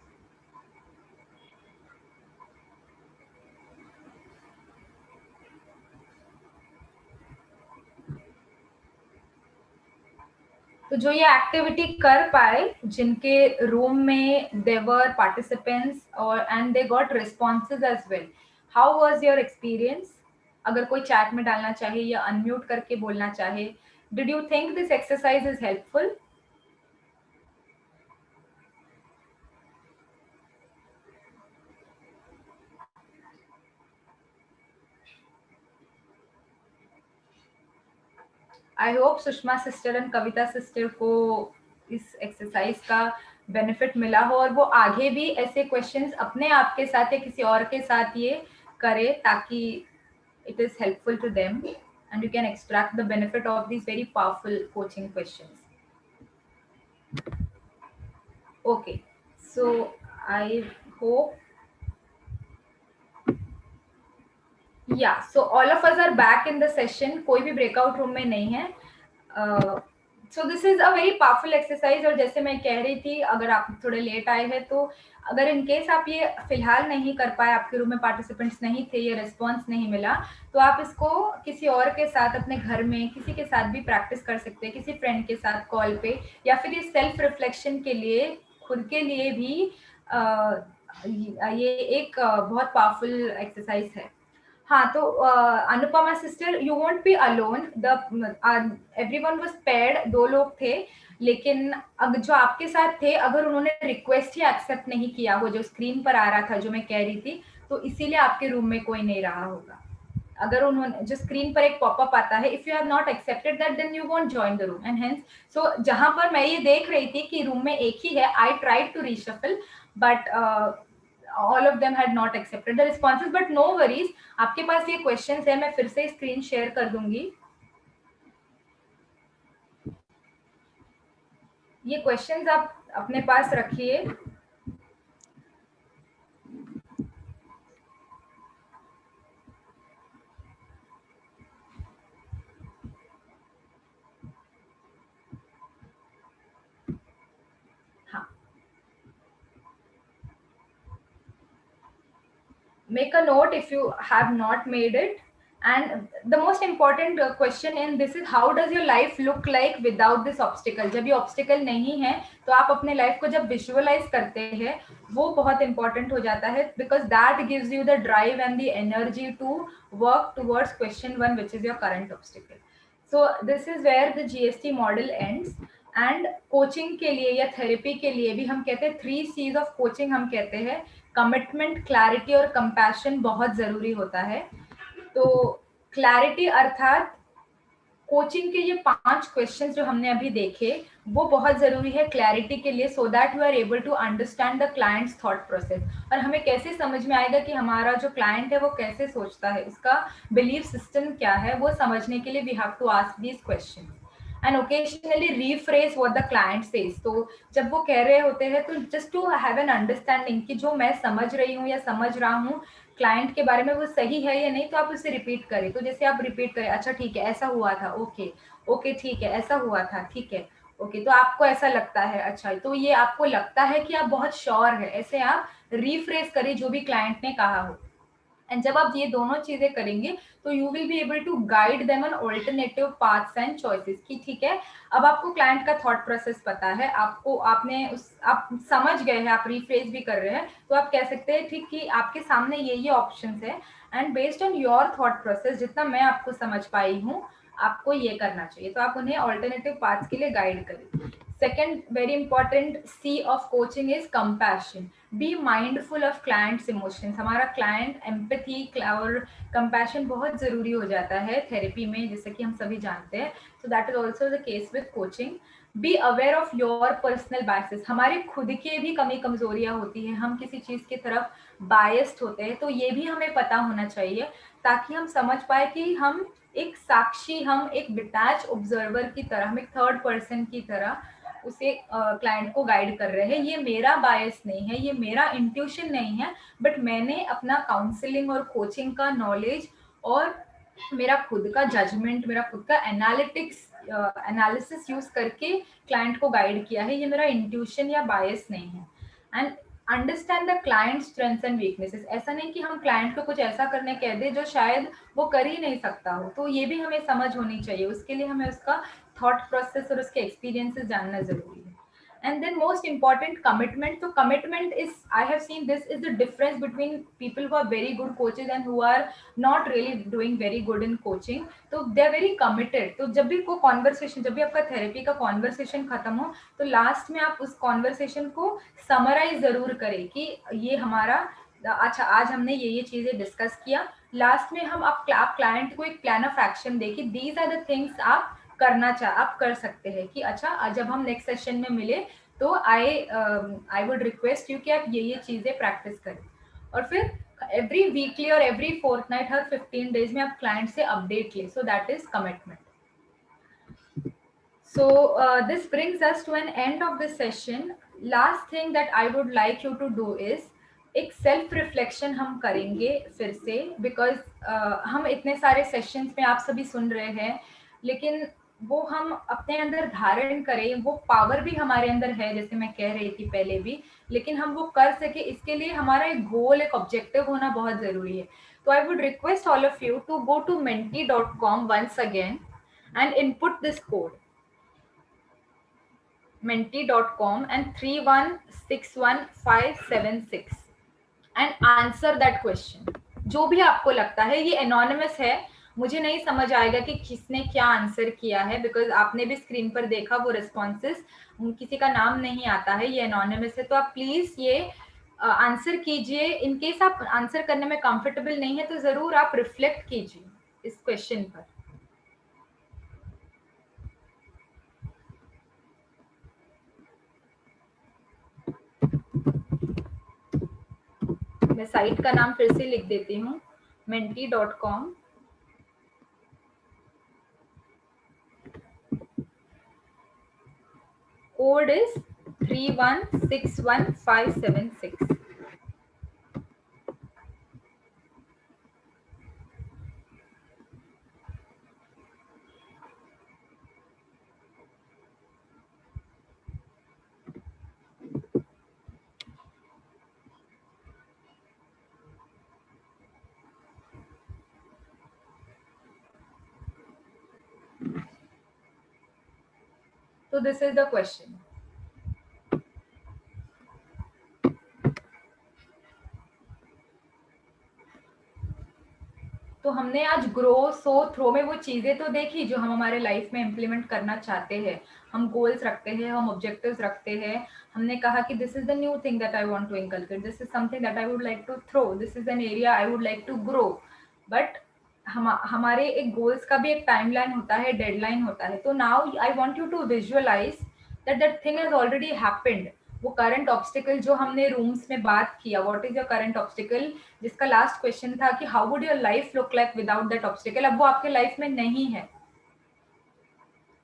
तो जो ये एक्टिविटी कर पाए, जिनके रूम में देवर पार्टिसिपेंट्स और and they got responses as well, how was your experience? अगर कोई चैट में डालना चाहे या अनम्यूट करके बोलना चाहे, did you think this exercise is helpful? I hope Sushma sister and Kavita sister को इस एक्सरसाइज का बेनिफिट मिला हो, और वो आगे भी ऐसे क्वेश्चंस अपने आप के साथ या किसी और के साथ ये करे, ताकि it is helpful to them and you can extract the benefit of these very powerful coaching questions. Okay, so I hope, yeah, so all of us are back in the session, कोई भी breakout room में नहीं है। So this is a very powerful exercise. और जैसे मैं कह रही थी, अगर आप थोड़े लेट आए हैं तो अगर इन केस आप ये फिलहाल नहीं कर पाए, आपके रूम में पार्टिसिपेंट्स नहीं थे, ये रिस्पॉन्स नहीं मिला, तो आप इसको किसी और के साथ अपने घर में किसी के साथ भी प्रैक्टिस कर सकते हैं, किसी फ्रेंड के साथ कॉल पे, या फिर ये सेल्फ रिफ्लेक्शन के लिए खुद के लिए भी ये एक बहुत पावरफुल एक्सरसाइज है। हाँ, तो Anupama sister, you won't be alone, the everyone was paired, 2 लोग थे, लेकिन अगर जो आपके साथ थे, अगर उन्होंने रिक्वेस्ट ही एक्सेप्ट नहीं किया, वो जो स्क्रीन पर आ रहा था जो मैं कह रही थी, तो इसीलिए आपके रूम में कोई नहीं रहा होगा। अगर उन्होंने, जो स्क्रीन पर एक पॉपअप आता है, if you have not accepted that then you won't join the room, and hence, so जहां पर मैं ये देख रही थी कि रूम में एक ही है, I tried to reshuffle, but all of them had not accepted the responses, but no worries, आपके पास ये questions है, मैं फिर से स्क्रीन शेयर कर दूंगी। ये questions आप अपने पास रखिए। Make a note if you have not made it, and the most important question in this is, how does your life look like without this obstacle? जब ये obstacle नहीं है, तो आप अपने life को जब visualize करते हैं, वो बहुत important हो जाता है, because that gives you the drive and the energy to work towards question 1, which is your current obstacle. So this is where the GST model ends. And coaching के लिए या थेरेपी के लिए भी हम कहते हैं 3 C's ऑफ कोचिंग, हम कहते हैं कमिटमेंट, क्लैरिटी और कंपैशन बहुत जरूरी होता है। तो क्लैरिटी अर्थात कोचिंग के ये 5 क्वेश्चंस जो हमने अभी देखे, वो बहुत जरूरी है क्लैरिटी के लिए, so that you are able to understand the client's thought process, और हमें कैसे समझ में आएगा कि हमारा जो क्लाइंट है वो कैसे सोचता है, उसका बिलीफ सिस्टम क्या है, वो समझने के लिए we have to ask these questions and occasionally rephrase what the client says. तो जब वो कह रहे होते हैं, तो just to have an understanding कि जो मैं समझ रही हूँ या समझ रहा हूँ क्लाइंट के बारे में, वो सही है या नहीं, तो आप उसे रिपीट करें। तो जैसे आप रिपीट करें, अच्छा ठीक है ऐसा हुआ था, ओके ओके ठीक है ऐसा हुआ था, ठीक है ओके, तो आपको ऐसा लगता है, अच्छा तो ये आपको लगता है कि आप बहुत श्योर है, ऐसे आप रीफ्रेज करें जो भी क्लाइंट ने कहा हो। एंड जब आप ये दोनों चीजें करेंगे, तो you will be able to guide them on alternative paths and choices, कि ठीक है अब आपको क्लाइंट का थॉट प्रोसेस पता है, आपको आप समझ गए हैं, आप रिफ्रेज भी कर रहे हैं, तो आप कह सकते हैं ठीक कि आपके सामने ये ऑप्शंस है, and based on your thought process, जितना मैं आपको समझ पाई हूँ, आपको ये करना चाहिए, तो आप उन्हें ऑल्टरनेटिव पाथ्स के लिए गाइड करें। Second very important C of coaching is compassion. Be mindful of clients emotions. हमारा client empathy और compassion बहुत ज़रूरी हो जाता है थेरेपी में, जैसे कि हम सभी जानते हैं. So that is also the case with coaching. Be aware of your personal biases. हमारे खुद के भी कमी कमजोरियां होती है, हम किसी चीज़ की तरफ बायस्ड होते हैं, तो ये भी हमें पता होना चाहिए ताकि हम समझ पाए कि हम एक साक्षी, हम एक डिटैच ऑब्जर्वर की तरह, हम एक थर्ड पर्सन की तरह उसे क्लाइंट को गाइड कर रहे हैं. ये मेरा बायस नहीं है, ये मेरा इंट्यूशन नहीं है, बट मैंने अपना काउंसलिंग और कोचिंग का नॉलेज और मेरा खुद का जजमेंट, मेरा खुद का एनालिसिस यूज करके क्लाइंट को गाइड किया है. ये मेरा इंट्यूशन या बायस नहीं है. And understand the client strengths and weaknesses. ऐसा नहीं कि हम क्लाइंट को कुछ ऐसा करने कह दे जो शायद वो कर ही नहीं सकता हो, तो ये भी हमें समझ होनी चाहिए. उसके लिए हमें उसका थॉट प्रोसेस और उसके एक्सपीरियंसेस जानना जरूरी है. And then most important, commitment. So commitment is, I have seen this is the difference between people who are very good coaches and who are not really doing very good in coaching. So they are very committed. तो जब भी को conversation, जब भी आपका थेरेपी का conversation खत्म हो, तो लास्ट में आप उस conversation को summarize जरूर करें कि ये हमारा, अच्छा आज हमने ये चीजें डिस्कस किया. लास्ट में हम आप क्लाइंट को एक प्लान ऑफ एक्शन दें कि दीज आर द थिंग्स आप आप कर सकते हैं, कि अच्छा जब हम नेक्स्ट सेशन में मिले तो आई वुड रिक्वेस्ट यू कि आप ये चीजें प्रैक्टिस करें. और फिर एवरी वीकली और एवरी फोर्टनाइट, हर 15 डेज में आप क्लाइंट से अपडेट लें. सो that is commitment. So this brings us to an end of this session. Last thing that I would like you to do is एक सेल्फ रिफ्लेक्शन हम करेंगे फिर से, बिकॉज हम इतने सारे सेशंस में आप सभी सुन रहे हैं, लेकिन वो हम अपने अंदर धारण करें, वो पावर भी हमारे अंदर है जैसे मैं कह रही थी पहले भी, लेकिन हम वो कर सके इसके लिए हमारा एक गोल, एक ऑब्जेक्टिव होना बहुत जरूरी है. तो I would request all of you to go to menti.com once again and input this code menti.com and 3161576 and answer that question. जो भी आपको लगता है, ये एनोनिमस है, मुझे नहीं समझ आएगा कि किसने क्या आंसर किया है, बिकॉज आपने भी स्क्रीन पर देखा वो रिस्पॉन्सेस, किसी का नाम नहीं आता है, ये एनोनिमस है. तो आप प्लीज ये आंसर कीजिए. इन केस आप आंसर करने में कंफर्टेबल नहीं है तो जरूर आप रिफ्लेक्ट कीजिए इस क्वेश्चन पर. मैं साइट का नाम फिर से लिख देती हूँ, menti.com. Code is 3161576. So this is the question. तो हमने आज ग्रो सो थ्रो में वो चीजें तो देखी जो हम हमारे लाइफ में इम्प्लीमेंट करना चाहते हैं. हम गोल्स रखते हैं, हम ऑब्जेक्टिव्स रखते हैं. हमने कहा कि this is the new thing that I want to inculcate, this is something that I would like to throw, this is an area I would like to grow. But हमारे एक गोल्स का भी एक टाइमलाइन होता है, डेडलाइन होता है. तो now I want you to visualise that that thing has already happened. वो करंट ऑब्स्टिकल जो हमने रूम्स में बात किया, what is your current obstacle, जिसका लास्ट क्वेश्चन था कि how would your life look like without that obstacle. अब वो आपके लाइफ में नहीं है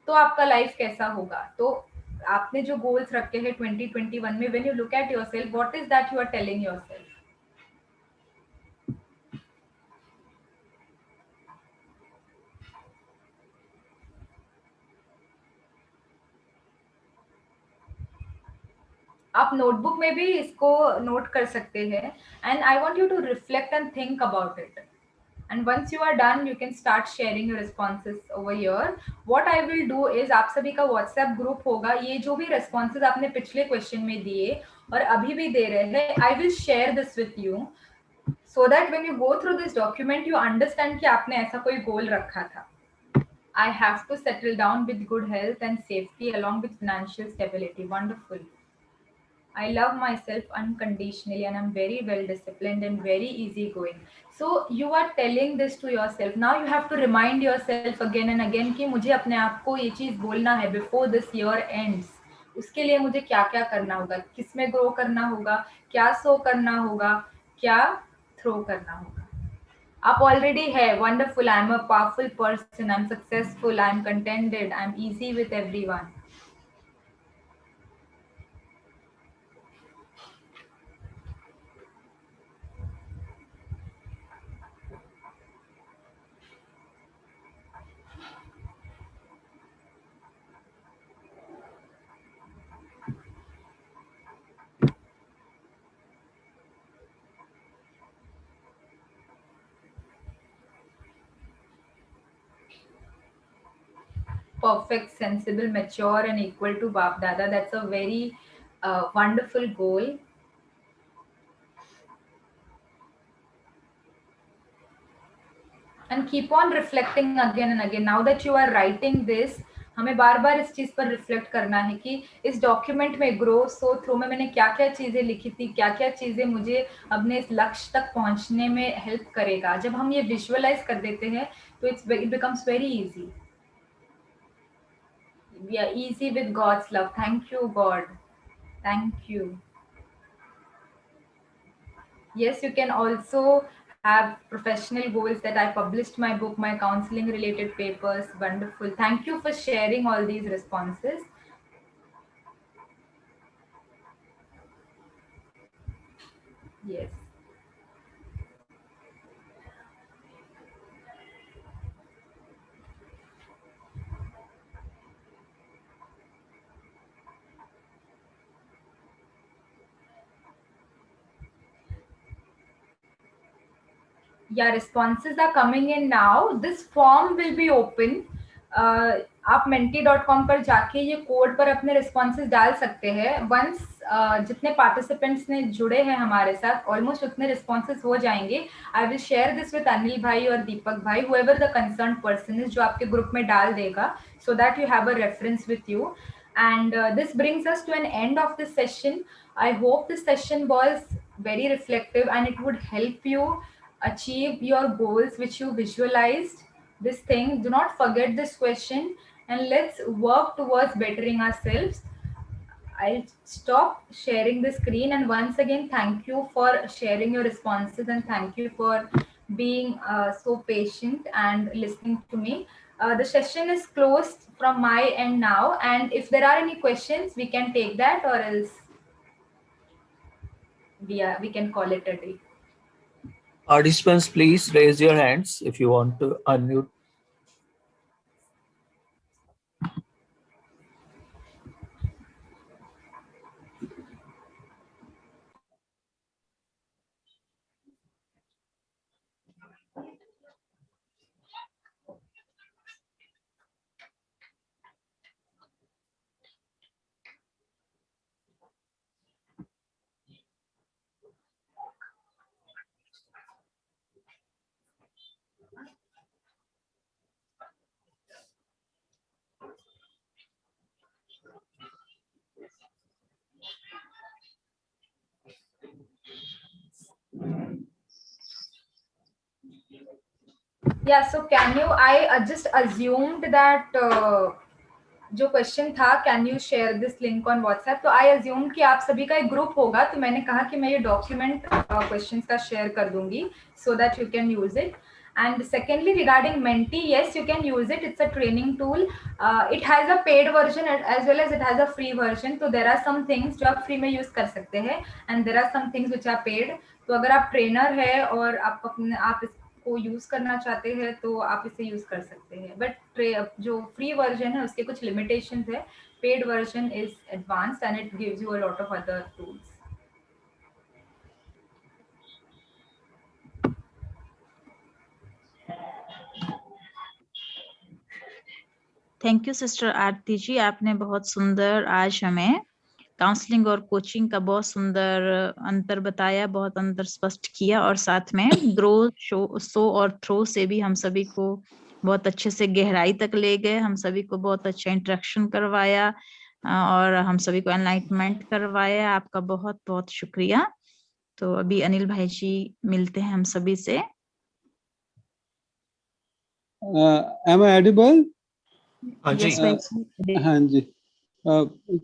तो आपका लाइफ कैसा होगा. तो आपने जो गोल्स रखे हैं 2021 में, when you look at yourself, what is that you are telling yourself. आप नोटबुक में भी इसको नोट कर सकते हैं. And I want you to reflect and think about it. And once you are done, you can start sharing your responses over here. What I will do is, आप सभी का WhatsApp ग्रुप होगा, ये जो भी responses आपने पिछले क्वेश्चन में दिए और अभी भी दे रहे हैं, I will share this with you so that when you go through this document, you understand कि आपने ऐसा कोई गोल रखा था. I have to settle down with good health and safety along with financial stability. Wonderful. I love myself unconditionally and I'm very well disciplined and very easygoing. So you are telling this to yourself. Now you have to remind yourself again and again कि मुझे अपने आप को ये चीज़ बोलना है before this year ends. उसके लिए मुझे क्या क्या करना होगा, किस में ग्रो करना होगा, क्या सो करना होगा, क्या थ्रो करना होगा. आप ऑलरेडी है wonderful. I am a powerful person, I am successful, I am contented, I am easy with everyone. Perfect, sensible, mature, and equal to Bap Dada. That's a very wonderful goal. And keep on reflecting again and again. Now that you are writing this, हमें बार बार इस चीज़ पर रिफ्लेक्ट करना है कि इस डॉक्यूमेंट में ग्रो सो थ्रू में मैंने क्या क्या चीज़ें लिखी थी, क्या क्या चीज़ें मुझे अपने इस लक्ष्य तक पहुंचने में हेल्प करेगा. जब हम ये विजुअलाइज कर देते हैं तो it becomes very easy. We are easy with God's love. Thank you, God. Thank you. Yes, you can also have professional goals that I published my book, my counseling related papers. Wonderful. Thank you for sharing all these responses. Yes. Yeah, responses are coming in now. This form will be open. आप menti.com पर जाके ये कोड पर अपने रिस्पॉन्सेज डाल सकते हैं. वंस जितने पार्टिसिपेंट्स ने जुड़े हैं हमारे साथ, ऑलमोस्ट उतने रिस्पॉन्सेज हो जाएंगे. I will share this with Anil भाई और दीपक भाई, whoever the concerned person is, जो आपके ग्रुप में डाल देगा, so that you have a reference with you. And this brings us to an end of this session. I hope this session was very reflective and it would help you achieve your goals which you visualized. This thing, do not forget this question, and let's work towards bettering ourselves. I'll stop sharing the screen, and once again thank you for sharing your responses and thank you for being so patient and listening to me. The session is closed from my end now, and if there are any questions we can take that, or else we can call it a day. Participants, please raise your hands if you want to unmute. Yeah, so can you, I just assumed that जो क्वेश्चन था, can you share this link on WhatsApp, तो आई अज्यूम कि आप सभी का एक ग्रुप होगा, तो मैंने कहा कि मैं ये डॉक्यूमेंट क्वेश्चंस का शेयर कर दूंगी सो that you can use it. And secondly, regarding Menti, yes, you can use it. It's a training tool. It has a paid version as well as it has a free version. So there are some things जो आप free में use कर सकते हैं, and there are some things which are paid. तो अगर आप ट्रेनर है और आप इसको यूज करना चाहते हैं तो आप इसे यूज कर सकते हैं. बट जो फ्री वर्जन है उसके कुछ लिमिटेशंस है. Paid version is advanced and it gives you a lot of other tools. Thank you sister Aarti ji, आपने बहुत सुंदर आज हमें काउंसलिंग और कोचिंग का बहुत सुंदर अंतर बताया, बहुत अंतर स्पष्ट किया, और साथ में ग्रो सो और थ्रो से भी हम सभी को बहुत अच्छे से गहराई तक ले गए, हम सभी को बहुत अच्छा इंटरेक्शन करवाया और हम सभी को एनलाइटमेंट करवाया। आपका बहुत बहुत शुक्रिया। तो अभी अनिल भाई जी मिलते हैं हम सभी से। Am I audible? हाँ जी। Yes, भाई जी। हाँ जी.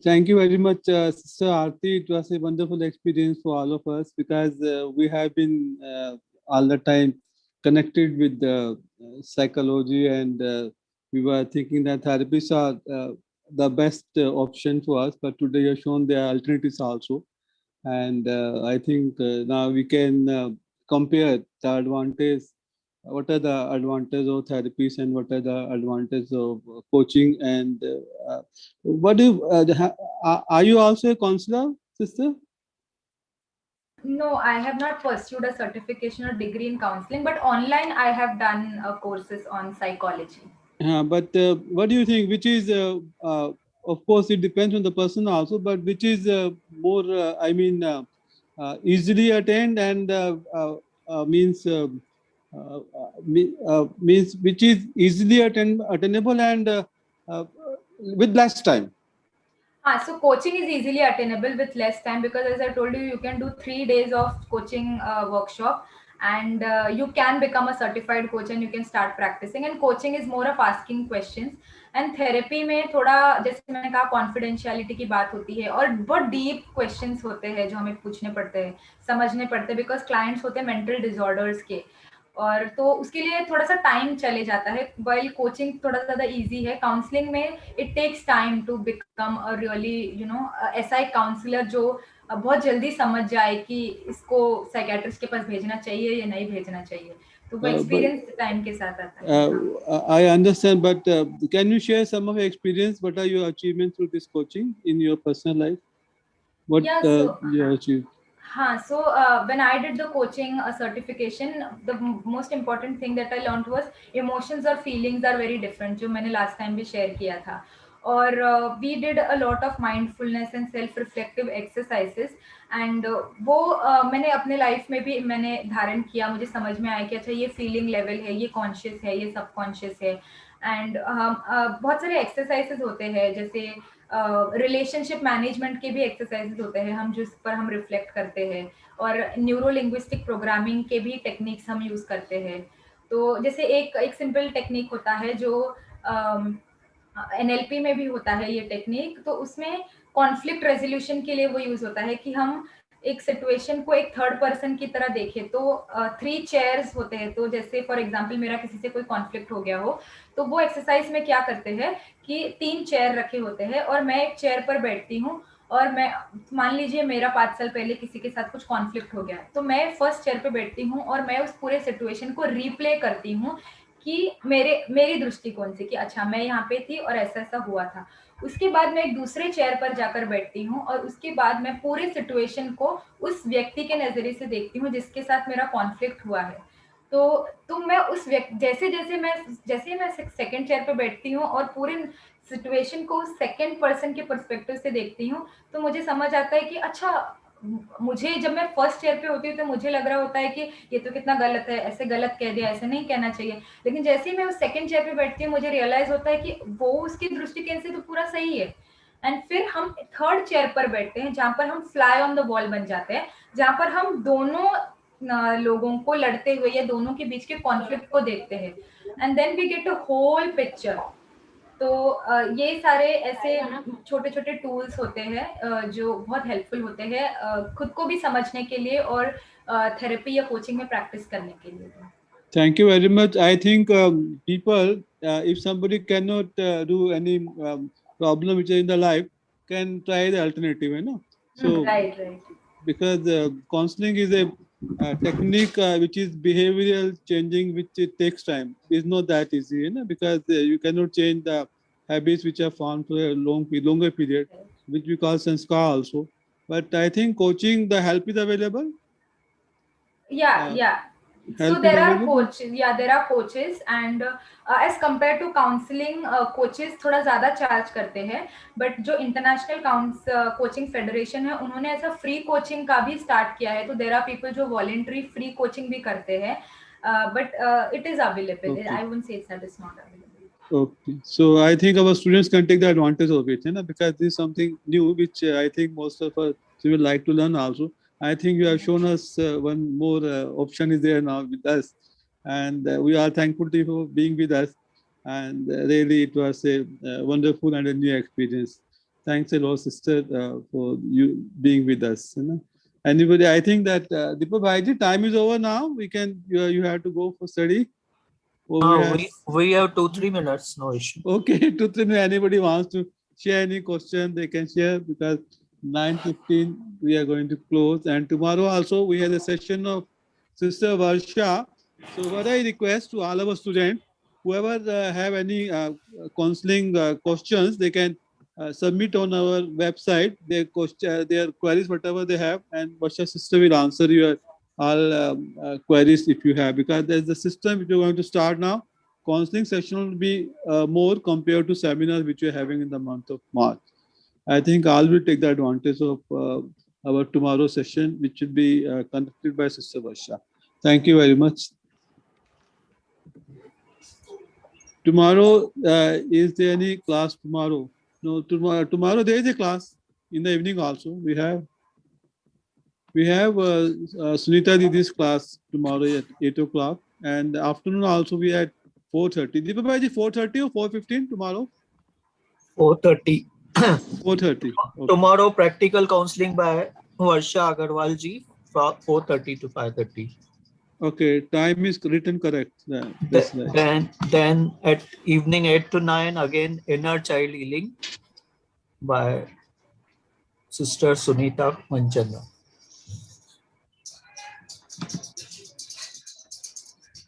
Thank you very much, Sister Aarti. It was a wonderful experience for all of us because we have been all the time connected with the psychology, and we were thinking that therapies are the best option for us. But today you have shown there are alternatives also, and I think now we can compare the advantage. What are the advantages of therapies and what are the advantages of coaching? And what do you, are you also a counselor, sister? No, I have not pursued a certification or degree in counseling, but online I have done courses on psychology. But what do you think? Which is, of course, it depends on the person also, but which is more, easily attained and means means which is easily attainable and with less time. So coaching is easily attainable with less time because, as I told you, you can do 3 days of coaching workshop, and you can become a certified coach and you can start practicing. And coaching is more of asking questions. And therapy में थोड़ा जैसे मैंने कहा कॉन्फिडेंशियलिटी की बात होती है और बहुत डीप क्वेश्चंस होते हैं जो हमें पूछने पड़ते हैं, समझने पड़ते हैं, बिकॉज क्लाइंट्स होते हैं मेंटल डिसऑर्डर्स के, और तो उसके लिए थोड़ा सा टाइम चले जाता है। वाइल कोचिंग थोड़ा ज़्यादा इजी है, काउंसलिंग में it takes time to become a really ऐसा एक काउंसलर जो बहुत जल्दी समझ जाए कि इसको साइकेट्रिस्ट के पास भेजना चाहिए या नहीं भेजना चाहिए। तो वो एक्सपीरियंस टाइम के साथ आता है। I understand, but can you share some of your experience? What are your achievements through this coaching in your personal life? What you have achieved? So when I did the coaching certification, the most important thing that I learned was emotions और feelings are very different, जो मैंने last time भी share किया था। और we did a lot of mindfulness and self-reflective exercises, and वो मैंने अपने life में भी मैंने धारण किया, मुझे समझ में आया कि अच्छा ये feeling level है, ये conscious है, ये subconscious है। एंड बहुत सारे एक्सरसाइजेस होते हैं, जैसे रिलेशनशिप मैनेजमेंट के भी एक्सरसाइजेस होते हैं हम जिस पर हम रिफ्लेक्ट करते हैं, और न्यूरो लिंग्विस्टिक प्रोग्रामिंग के भी टेक्निक्स हम यूज़ करते हैं। तो जैसे एक सिंपल टेक्निक होता है जो NLP में भी होता है ये टेक्निक, तो उसमें कॉन्फ्लिक्ट रेजोल्यूशन के लिए वो यूज़ होता है कि हम एक सिचुएशन को एक थर्ड पर्सन की तरह देखें। तो 3 चेयर्स होते हैं, तो जैसे फॉर एग्जांपल मेरा किसी से कोई कॉन्फ्लिक्ट हो गया हो, तो वो एक्सरसाइज में क्या करते हैं कि 3 चेयर रखे होते हैं और मैं एक चेयर पर बैठती हूँ, और मैं मान लीजिए मेरा 5 साल पहले किसी के साथ कुछ कॉन्फ्लिक्ट हो गया, तो मैं फर्स्ट चेयर पे बैठती हूँ और मैं उस पूरे सिचुएशन को रिप्ले करती हूँ कि मेरी दृष्टिकोण से कि अच्छा मैं यहाँ पे थी और ऐसा ऐसा हुआ था। उसके बाद मैं एक दूसरे चेयर पर जाकर बैठती हूँ और उसके बाद मैं पूरे सिचुएशन को उस व्यक्ति के नजरिए से देखती हूँ जिसके साथ मेरा कॉन्फ्लिक्ट हुआ है। तो मैं उस व्यक्ति जैसे मैं सेकंड चेयर पे बैठती हूँ और पूरे सिचुएशन को सेकंड पर्सन के पर्सपेक्टिव से देखती हूँ, तो मुझे समझ आता है कि अच्छा मुझे जब मैं फर्स्ट चेयर पे होती हूँ तो मुझे लग रहा होता है कि ये तो कितना गलत है, ऐसे गलत कह दिया, ऐसे नहीं कहना चाहिए। लेकिन जैसे ही मैं उस सेकंड चेयर पे बैठती हूँ मुझे रियलाइज होता है कि वो उसकी दृष्टिकोण से तो पूरा सही है। एंड फिर हम थर्ड चेयर पर बैठते हैं जहाँ पर हम फ्लाई ऑन द वॉल बन जाते हैं, जहाँ पर हम दोनों लोगों को लड़ते हुए या दोनों के बीच के कॉन्फ्लिक्ट को देखते हैं, and then we get a whole picture. तो ये सारे ऐसे छोटे छोटे टूल्स होते हैं जो बहुत हेल्पफुल होते हैं खुद को भी समझने के लिए और थेरेपी या कोचिंग में प्रैक्टिस करने के लिए। Thank you very much. I think people, if somebody cannot do any problem which is in the life, can try the alternative, you know. So right. Because counseling is a technique which is behavioral changing, which it takes time. It's not that easy, you know, because you cannot change the habits which are formed for a longer period, which we call sanskar also. But I think coaching, the help is available. Yeah. So there are coaches and as compared to counseling, coaches थोड़ा ज़्यादा चार्ज करते हैं, बट जो इंटरनेशनल कोचिंग फेडरेशन है उन्होंने ऐसा फ्री कोचिंग का भी स्टार्ट किया है। तो देयर आर पीपल जो वॉलेंटरी फ्री कोचिंग भी करते हैं, but it is available. Okay. I won't say that it's not available. Okay, so I think our students can take the advantage of it, because this is something new which I think most of us will like to learn also. I think you have shown us one more option is there now with us, and we are thankful to you for being with us. And really, it was a wonderful and a new experience. Thanks a lot, sister, for you being with us. Anybody? I think that Deepak Bhaiji, time is over now. We can. You have to go for study. We have 2-3 minutes, no issue. Okay, to anybody wants to share any question, they can share, because 9:15 we are going to close, and tomorrow also we have a session of Sister Varsha. So what I request to all our students, whoever have any counseling questions, they can submit on our website their question, their queries, whatever they have, and Varsha sister will answer your all queries if you have, because there's the system which you're going to start now. Counseling session will be more compared to seminars which we're having in the month of March. I think all will take the advantage of our tomorrow session, which will be conducted by Sister Varsha. Thank you very much. Tomorrow, is there any class tomorrow? No, tomorrow there is a class in the evening also. We have Sunita Didi's class tomorrow at 8 o'clock, and afternoon also we had 4:30. Deepak Bhaiji, 4:30 or 4:15 tomorrow? 4:30. 4:30. Okay. Tomorrow, practical counseling by Varsha Agarwal ji from 4:30 to 5:30. Okay, time is written correct. That's right. Then at evening 8 to 9, again inner child healing by Sister Sunita Manchanda.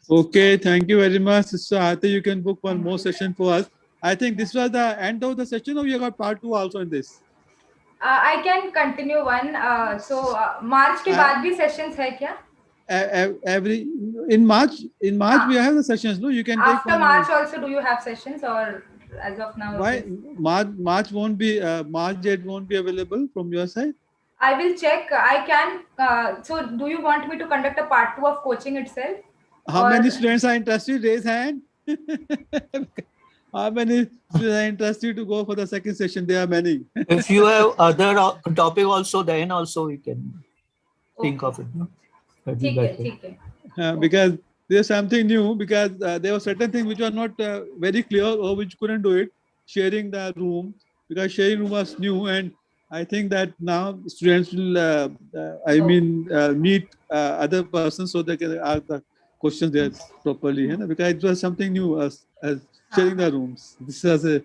Okay, thank you very much, Sister Aarti. You can book one more session for us. I think this was the end of the session, or you got part 2 also in this? I can continue one. March के बाद भी sessions है क्या? In March we have the sessions. No, you can take after March also. Do you have sessions, or as of now? Why March won't be March date won't be available from your side? I will check. I can. So, do you want me to conduct a part 2 of coaching itself? How many students are interested? Raise hand. How many students are interested to go for the second session? There are many. If you have other topic also, then also we can think of it. No? Because there's something new, because there were certain things which were not very clear or which couldn't do it. Sharing the room, because sharing room was new, and I think that now students will, meet other persons so they can ask the questions there properly, because it was something new as sharing the rooms. This was a